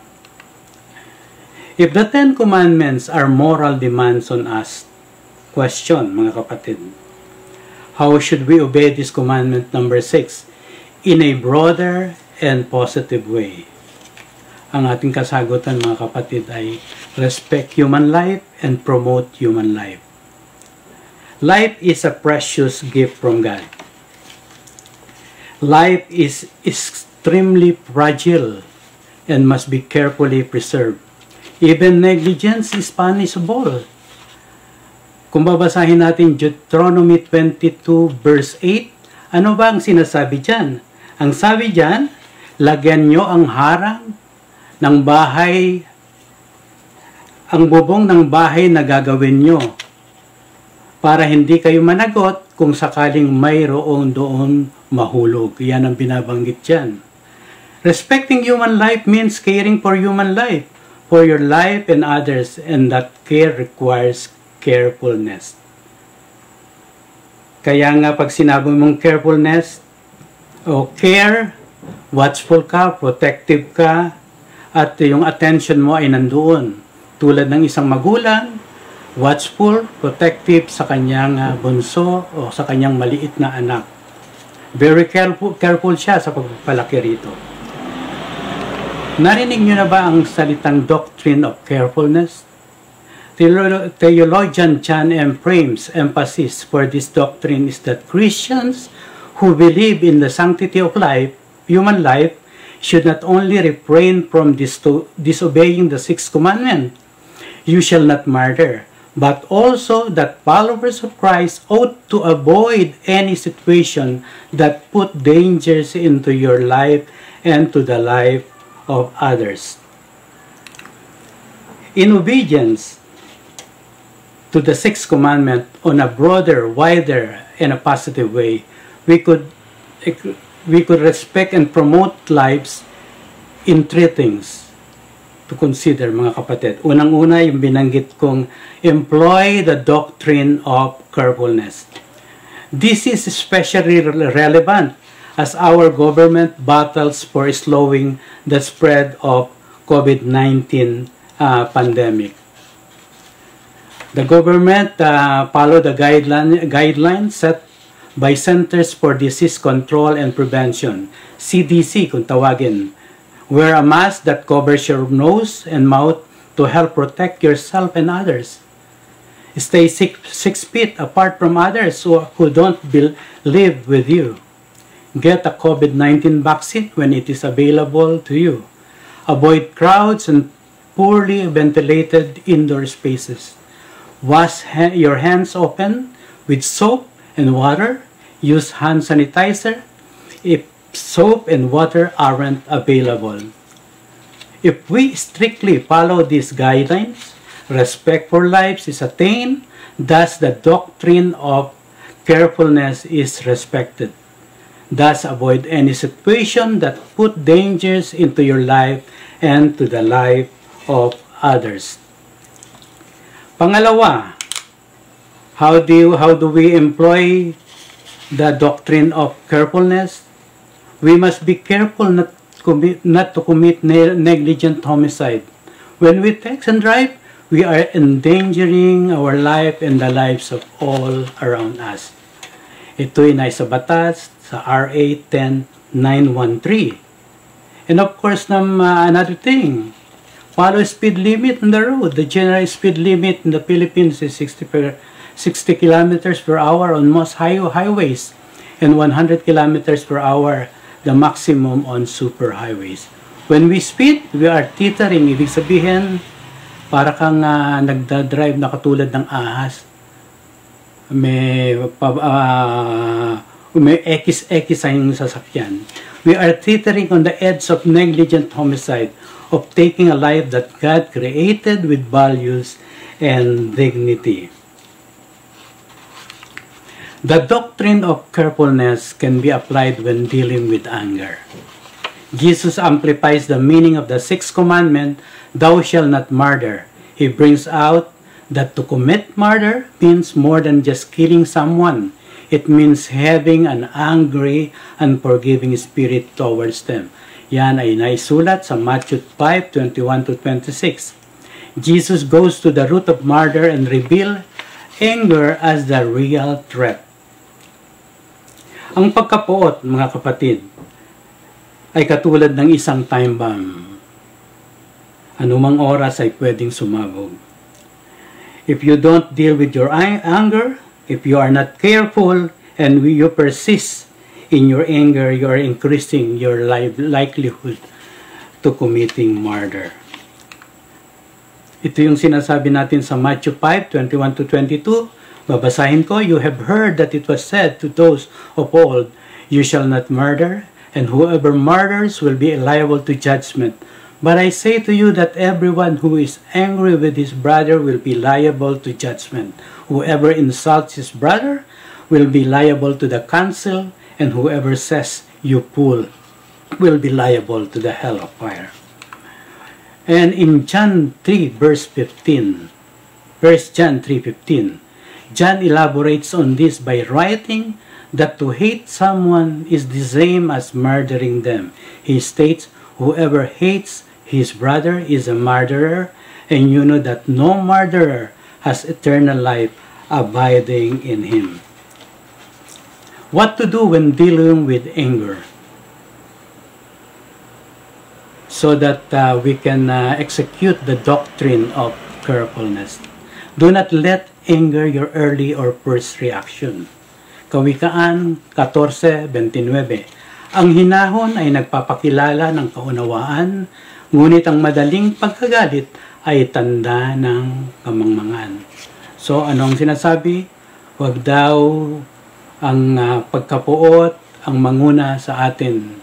If the 10 commandments are moral demands on us, question, mga kapatid, how should we obey this commandment number 6 in a broader and positive way? Ang ating kasagutan, mga kapatid, ay respect human life and promote human life. Life is a precious gift from God. Life is extremely fragile and must be carefully preserved. Even negligence is punishable. Kung babasahin natin Deuteronomy 22 verse 8, ano ba ang sinasabi dyan? Ang sabi dyan, lagyan nyo ang harang ng bahay, ang bubong ng bahay na gagawin nyo para hindi kayo managot kung sakaling mayroon doon mahulog. Yan ang binabanggit dyan. Respecting human life means caring for human life, for your life and others, and that care requires carefulness. Kaya nga pag sinabi mong carefulness o care, watchful ka, protective ka, at yung attention mo ay nandoon. Tulad ng isang magulang, watchful, protective sa kanyang bunso o sa kanyang maliit na anak. Very careful siya sa pagpapalaki rito. Narinig nyo na ba ang salitang doctrine of carefulness? Theologian John M. Frame's emphasis for this doctrine is that Christians who believe in the sanctity of life, human life, should not only refrain from disobeying the 6th commandment, you shall not murder, but also that followers of Christ ought to avoid any situation that put dangers into your life and to the life of others. In obedience to the 6th commandment on a broader, wider, and a positive way, we could respect and promote lives in 3 things to consider, mga kapatid. Unang-una, yung binanggit kong employ the doctrine of carefulness. This is especially relevant as our government battles for slowing the spread of COVID-19 pandemic. The government follow the guidelines set by Centers for Disease Control and Prevention, CDC kung tawagin. Wear a mask that covers your nose and mouth to help protect yourself and others. Stay 6 feet apart from others who don't live with you. Get a COVID-19 vaccine when it is available to you. Avoid crowds and poorly ventilated indoor spaces. Wash your hands often with soap and water. Use hand sanitizer if soap and water aren't available. If we strictly follow these guidelines, respect for lives is attained, thus the doctrine of carefulness is respected. Thus avoid any situation that put dangers into your life and to the life of others. Pangalawa, how do we employ the doctrine of carefulness? We must be careful not to commit negligent homicide. When we text and drive, we are endangering our life and the lives of all around us. Ito'y nasa batas sa RA 10913. And of course, another thing, Follow speed limit on the road. The general speed limit in the Philippines is 60 kilometers per hour on most highways and 100 kilometers per hour the maximum on super highways. When we speed, we are teetering. Ibig sabihin, para kang nagda-drive na katulad ng ahas. May X ang sasakyan. We are teetering on the edge of negligent homicide, of taking a life that God created with values and dignity. The doctrine of carefulness can be applied when dealing with anger. Jesus amplifies the meaning of the sixth commandment, "Thou shalt not murder." He brings out that to commit murder means more than just killing someone. It means having an angry and forgiving spirit towards them. Yan ay naisulat sa Matthew 5:21-26. Jesus goes to the root of murder and reveals anger as the real threat. Ang pagkapuot, mga kapatid, ay katulad ng isang time bomb. Anumang oras ay pwedeng sumabog. If you don't deal with your anger, if you are not careful, and you persist in your anger, you are increasing your likelihood to committing murder. Ito yung sinasabi natin sa Matthew 5:21-22. Babasahin ko, "You have heard that it was said to those of old, you shall not murder, and whoever murders will be liable to judgment. But I say to you that everyone who is angry with his brother will be liable to judgment. Whoever insults his brother will be liable to the council, and whoever says, 'You fool,' will be liable to the hell of fire." And in John 3 verse 15, 1 John 3:15, John elaborates on this by writing that to hate someone is the same as murdering them. He states, "Whoever hates his brother is a murderer, and you know that no murderer has eternal life abiding in him." What to do when dealing with anger, so that we can execute the doctrine of carefulness. Do not let anger your early or first reaction. Kawikaan 14:29. Ang hinahon ay nagpapakilala ng kaunawaan, ngunit ang madaling pagkagalit ay tanda ng kamangmangan. So, anong sinasabi? Huwag daw ang pagkapuot ang manguna sa atin.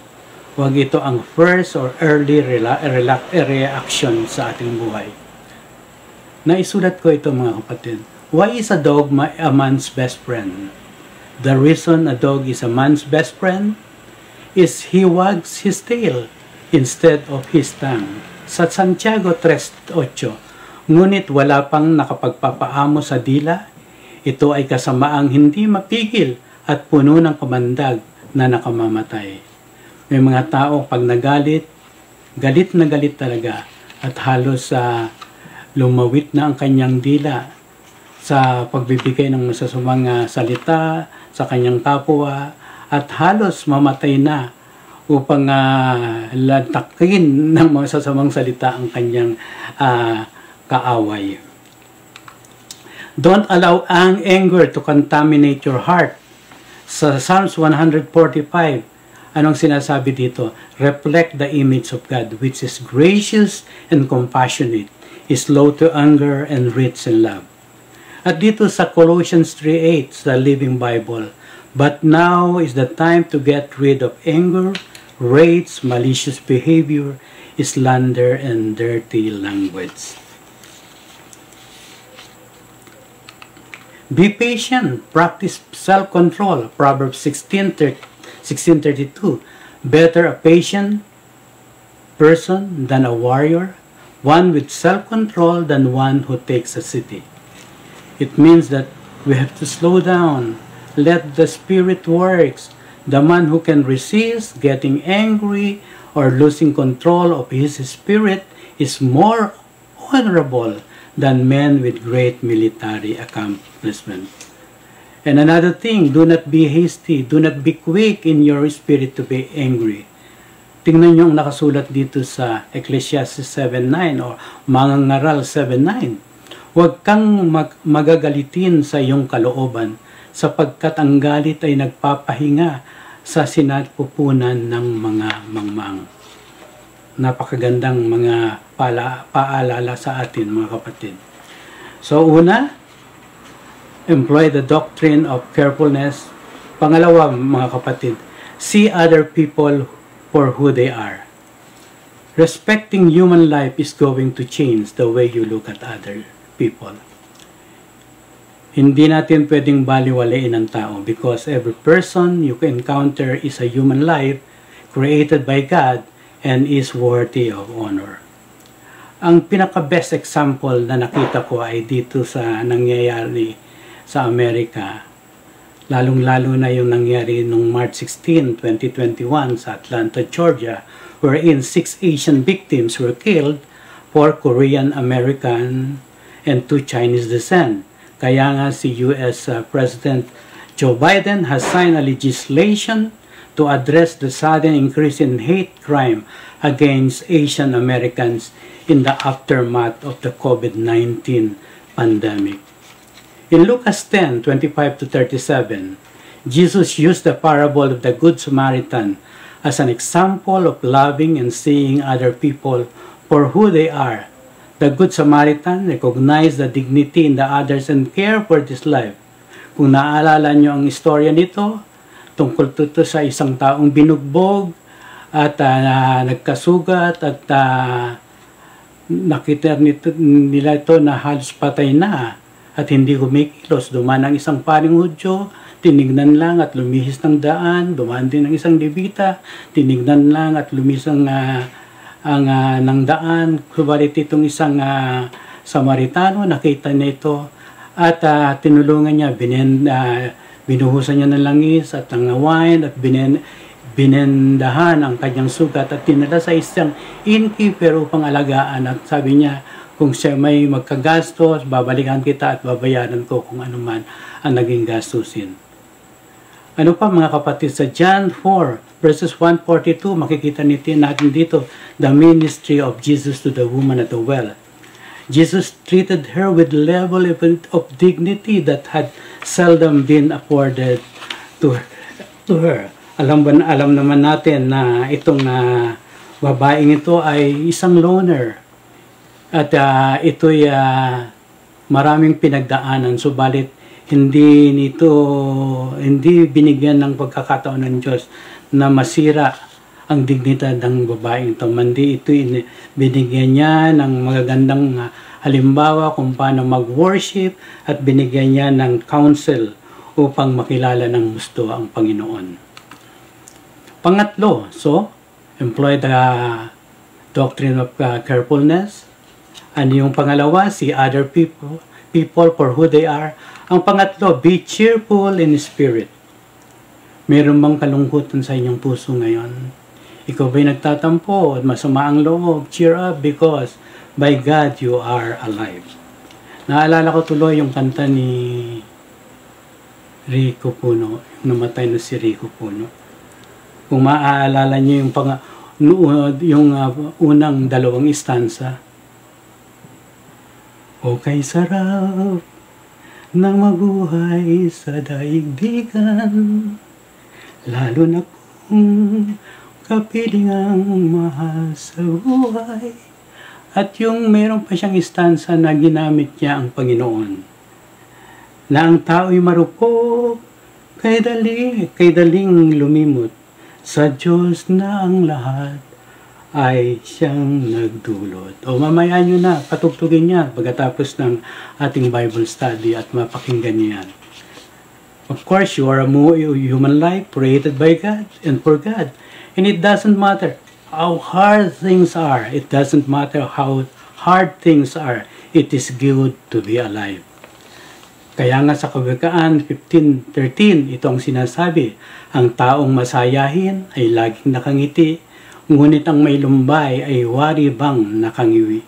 Huwag ito ang first or early reaction sa ating buhay. Naisulat ko ito, mga kapatid. Why is a dog a man's best friend? The reason a dog is a man's best friend is he wags his tail instead of his tongue. Sa Santiago 3:8, ngunit wala pang nakapagpapaamo sa dila, ito ay kasamaang hindi mapigil at puno ng kamandag na nakamamatay. May mga tao pag nagalit, galit na galit talaga at halos lumawit na ang kanyang dila sa pagbibigay ng masasamang salita sa kanyang kapwa at halos mamatay na upang lantakin ng masasamang salita ang kanyang kaaway. Don't allow anger to contaminate your heart. Sa Psalms 145, anong sinasabi dito? Reflect the image of God, which is gracious and compassionate, is slow to anger and rich in love. At dito sa Colossians 3:8, sa Living Bible, but now is the time to get rid of anger, rage, malicious behavior, slander, and dirty language. Be patient, practice self-control. Proverbs 16:32. Better a patient person than a warrior, one with self-control than one who takes a city. It means that we have to slow down, let the Spirit works. The man who can resist getting angry or losing control of his spirit is more honorable than men with great military accomplishment. And another thing, do not be hasty, do not be quick in your spirit to be angry. Tingnan nyo ang nakasulat dito sa Ecclesiastes 7:9 o Mangangaral 7:9. Huwag kang magagalitin sa iyong kalooban, sapagkat ang galit ay nagpapahinga sa sinapupunan ng mga mangmang. Napakagandang mga paalala sa atin, mga kapatid. So una, employ the doctrine of carefulness. Pangalawa, mga kapatid, see other people for who they are. Respecting human life is going to change the way you look at other people. Hindi natin pwedeng baliwalain ang tao because every person you encounter is a human life created by God and is worthy of honor. Ang pinaka-best example na nakita ko ay dito sa nangyayari sa Amerika. Lalong-lalo na yung nangyari noong March 16, 2021 sa Atlanta, Georgia, wherein 6 Asian victims were killed, 4 Korean American and 2 Chinese descent. Kaya nga si US President Joe Biden has signed a legislation to address the sudden increase in hate crime against Asian Americans in the aftermath of the COVID-19 pandemic. In Lucas 10:25-37, Jesus used the parable of the Good Samaritan as an example of loving and seeing other people for who they are. The Good Samaritan recognized the dignity in the others and care for this life. Kung naaalala nyo ang istorya nito, tungkol ito sa isang taong binugbog at nagkasugat at nakita nila ito na halos patay na at hindi kumikilos. Dumaan ang isang paring Hudyo, tinignan lang at lumihis ng daan. Dumaan din ang isang Levita, tinignan lang at lumihis ng daan. Subalit itong isang Samaritano, nakita niya ito at tinulungan niya, binuhusan niya ng langis at ng wine at binendahan ang kanyang sugat at tinala sa isang innkeeper upang alagaan at sabi niya, kung siya may magkagastos, babalikan kita at babayaran ko kung ano man ang naging gastusin. Ano pa mga kapatid, sa John 4 verses 142, makikita natin dito the ministry of Jesus to the woman at the well. Jesus treated her with level of dignity that had seldom been afforded to her. Alam naman natin na itong babaeng ito ay isang loner. At ito'y maraming pinagdaanan, subalit hindi binigyan ng pagkakataon ng Diyos na masira ang dignidad ng babaeng ito. Mandi ito binigyan niya ng magagandang halimbawa kung paano mag-worship at binigyan niya ng counsel upang makilala ng gusto ang Panginoon. Pangatlo, so, employ the doctrine of carefulness. Ano yung pangalawa? See other people for who they are. Ang pangatlo, be cheerful in spirit. Meron bang kalungkutan sa inyong puso ngayon? Ikaw ba'y nagtatampo at masama ang loob? Cheer up because by God you are alive. Naalala ko tuloy yung kanta ni Rico Puno, namatay na si Rico Puno. Kung maaalala niyo yung unang dalawang istansa, okay, sarap ng mabuhay sa daigdigan, lalo na kung kapilingang mahal sa buhay. At yung meron pa siyang istansa na ginamit niya ang Panginoon, na ang tao'y marupok, kay daling lumimot, sa Diyos na ang lahat ay siyang nagdulot. O mamaya nyo na, patugtugin niya pagkatapos ng ating Bible study at mapakinggan niya. Of course, you are a human life created by God and for God. And it doesn't matter how hard things are. It doesn't matter how hard things are. It is good to be alive. Kaya nga sa Kawikaan 15:13, ito ang sinasabi, ang taong masayahin ay laging nakangiti, ngunit ang may lumbay ay wari bang nakangiwi.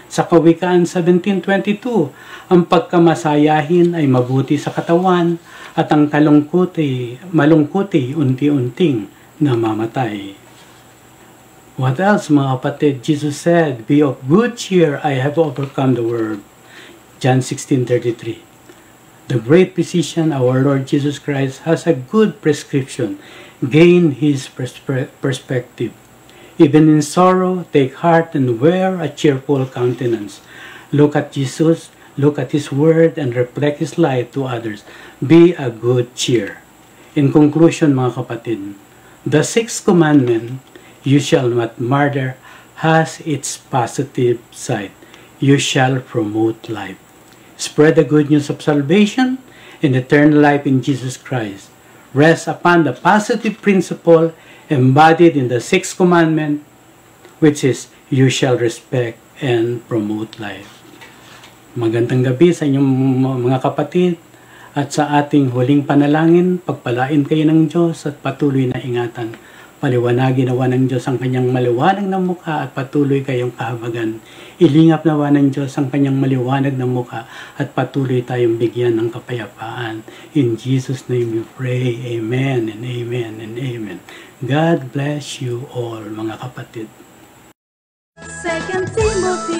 Sa Kawikaan 17:22, ang pagkamasayahin ay mabuti sa katawan at ang malungkuti unti-unting namamatay. What else, mga kapatid? Jesus said, "Be of good cheer, I have overcome the world." John 16:33. The great physician, our Lord Jesus Christ, has a good prescription. Gain His perspective. Even in sorrow, take heart and wear a cheerful countenance. Look at Jesus, look at His Word, and reflect His light to others. Be a good cheer. In conclusion, mga kapatid, the sixth commandment, "You shall not murder," has its positive side. You shall promote life. Spread the good news of salvation and eternal life in Jesus Christ. Rest upon the positive principle embodied in the sixth commandment, which is, "You shall respect and promote life." Magandang gabi sa inyong mga kapatid at sa ating huling panalangin, pagpalain kayo ng Diyos at patuloy na ingatan. Paliwanagin nawa ng Diyos ang kanyang maliwanag na mukha at patuloy kayong kahabagan. Ilingap nawa ng Diyos ang kanyang maliwanag na mukha at patuloy tayong bigyan ng kapayapaan. In Jesus' name we pray. Amen and amen and amen. God bless you all, mga kapatid. 2 Timothy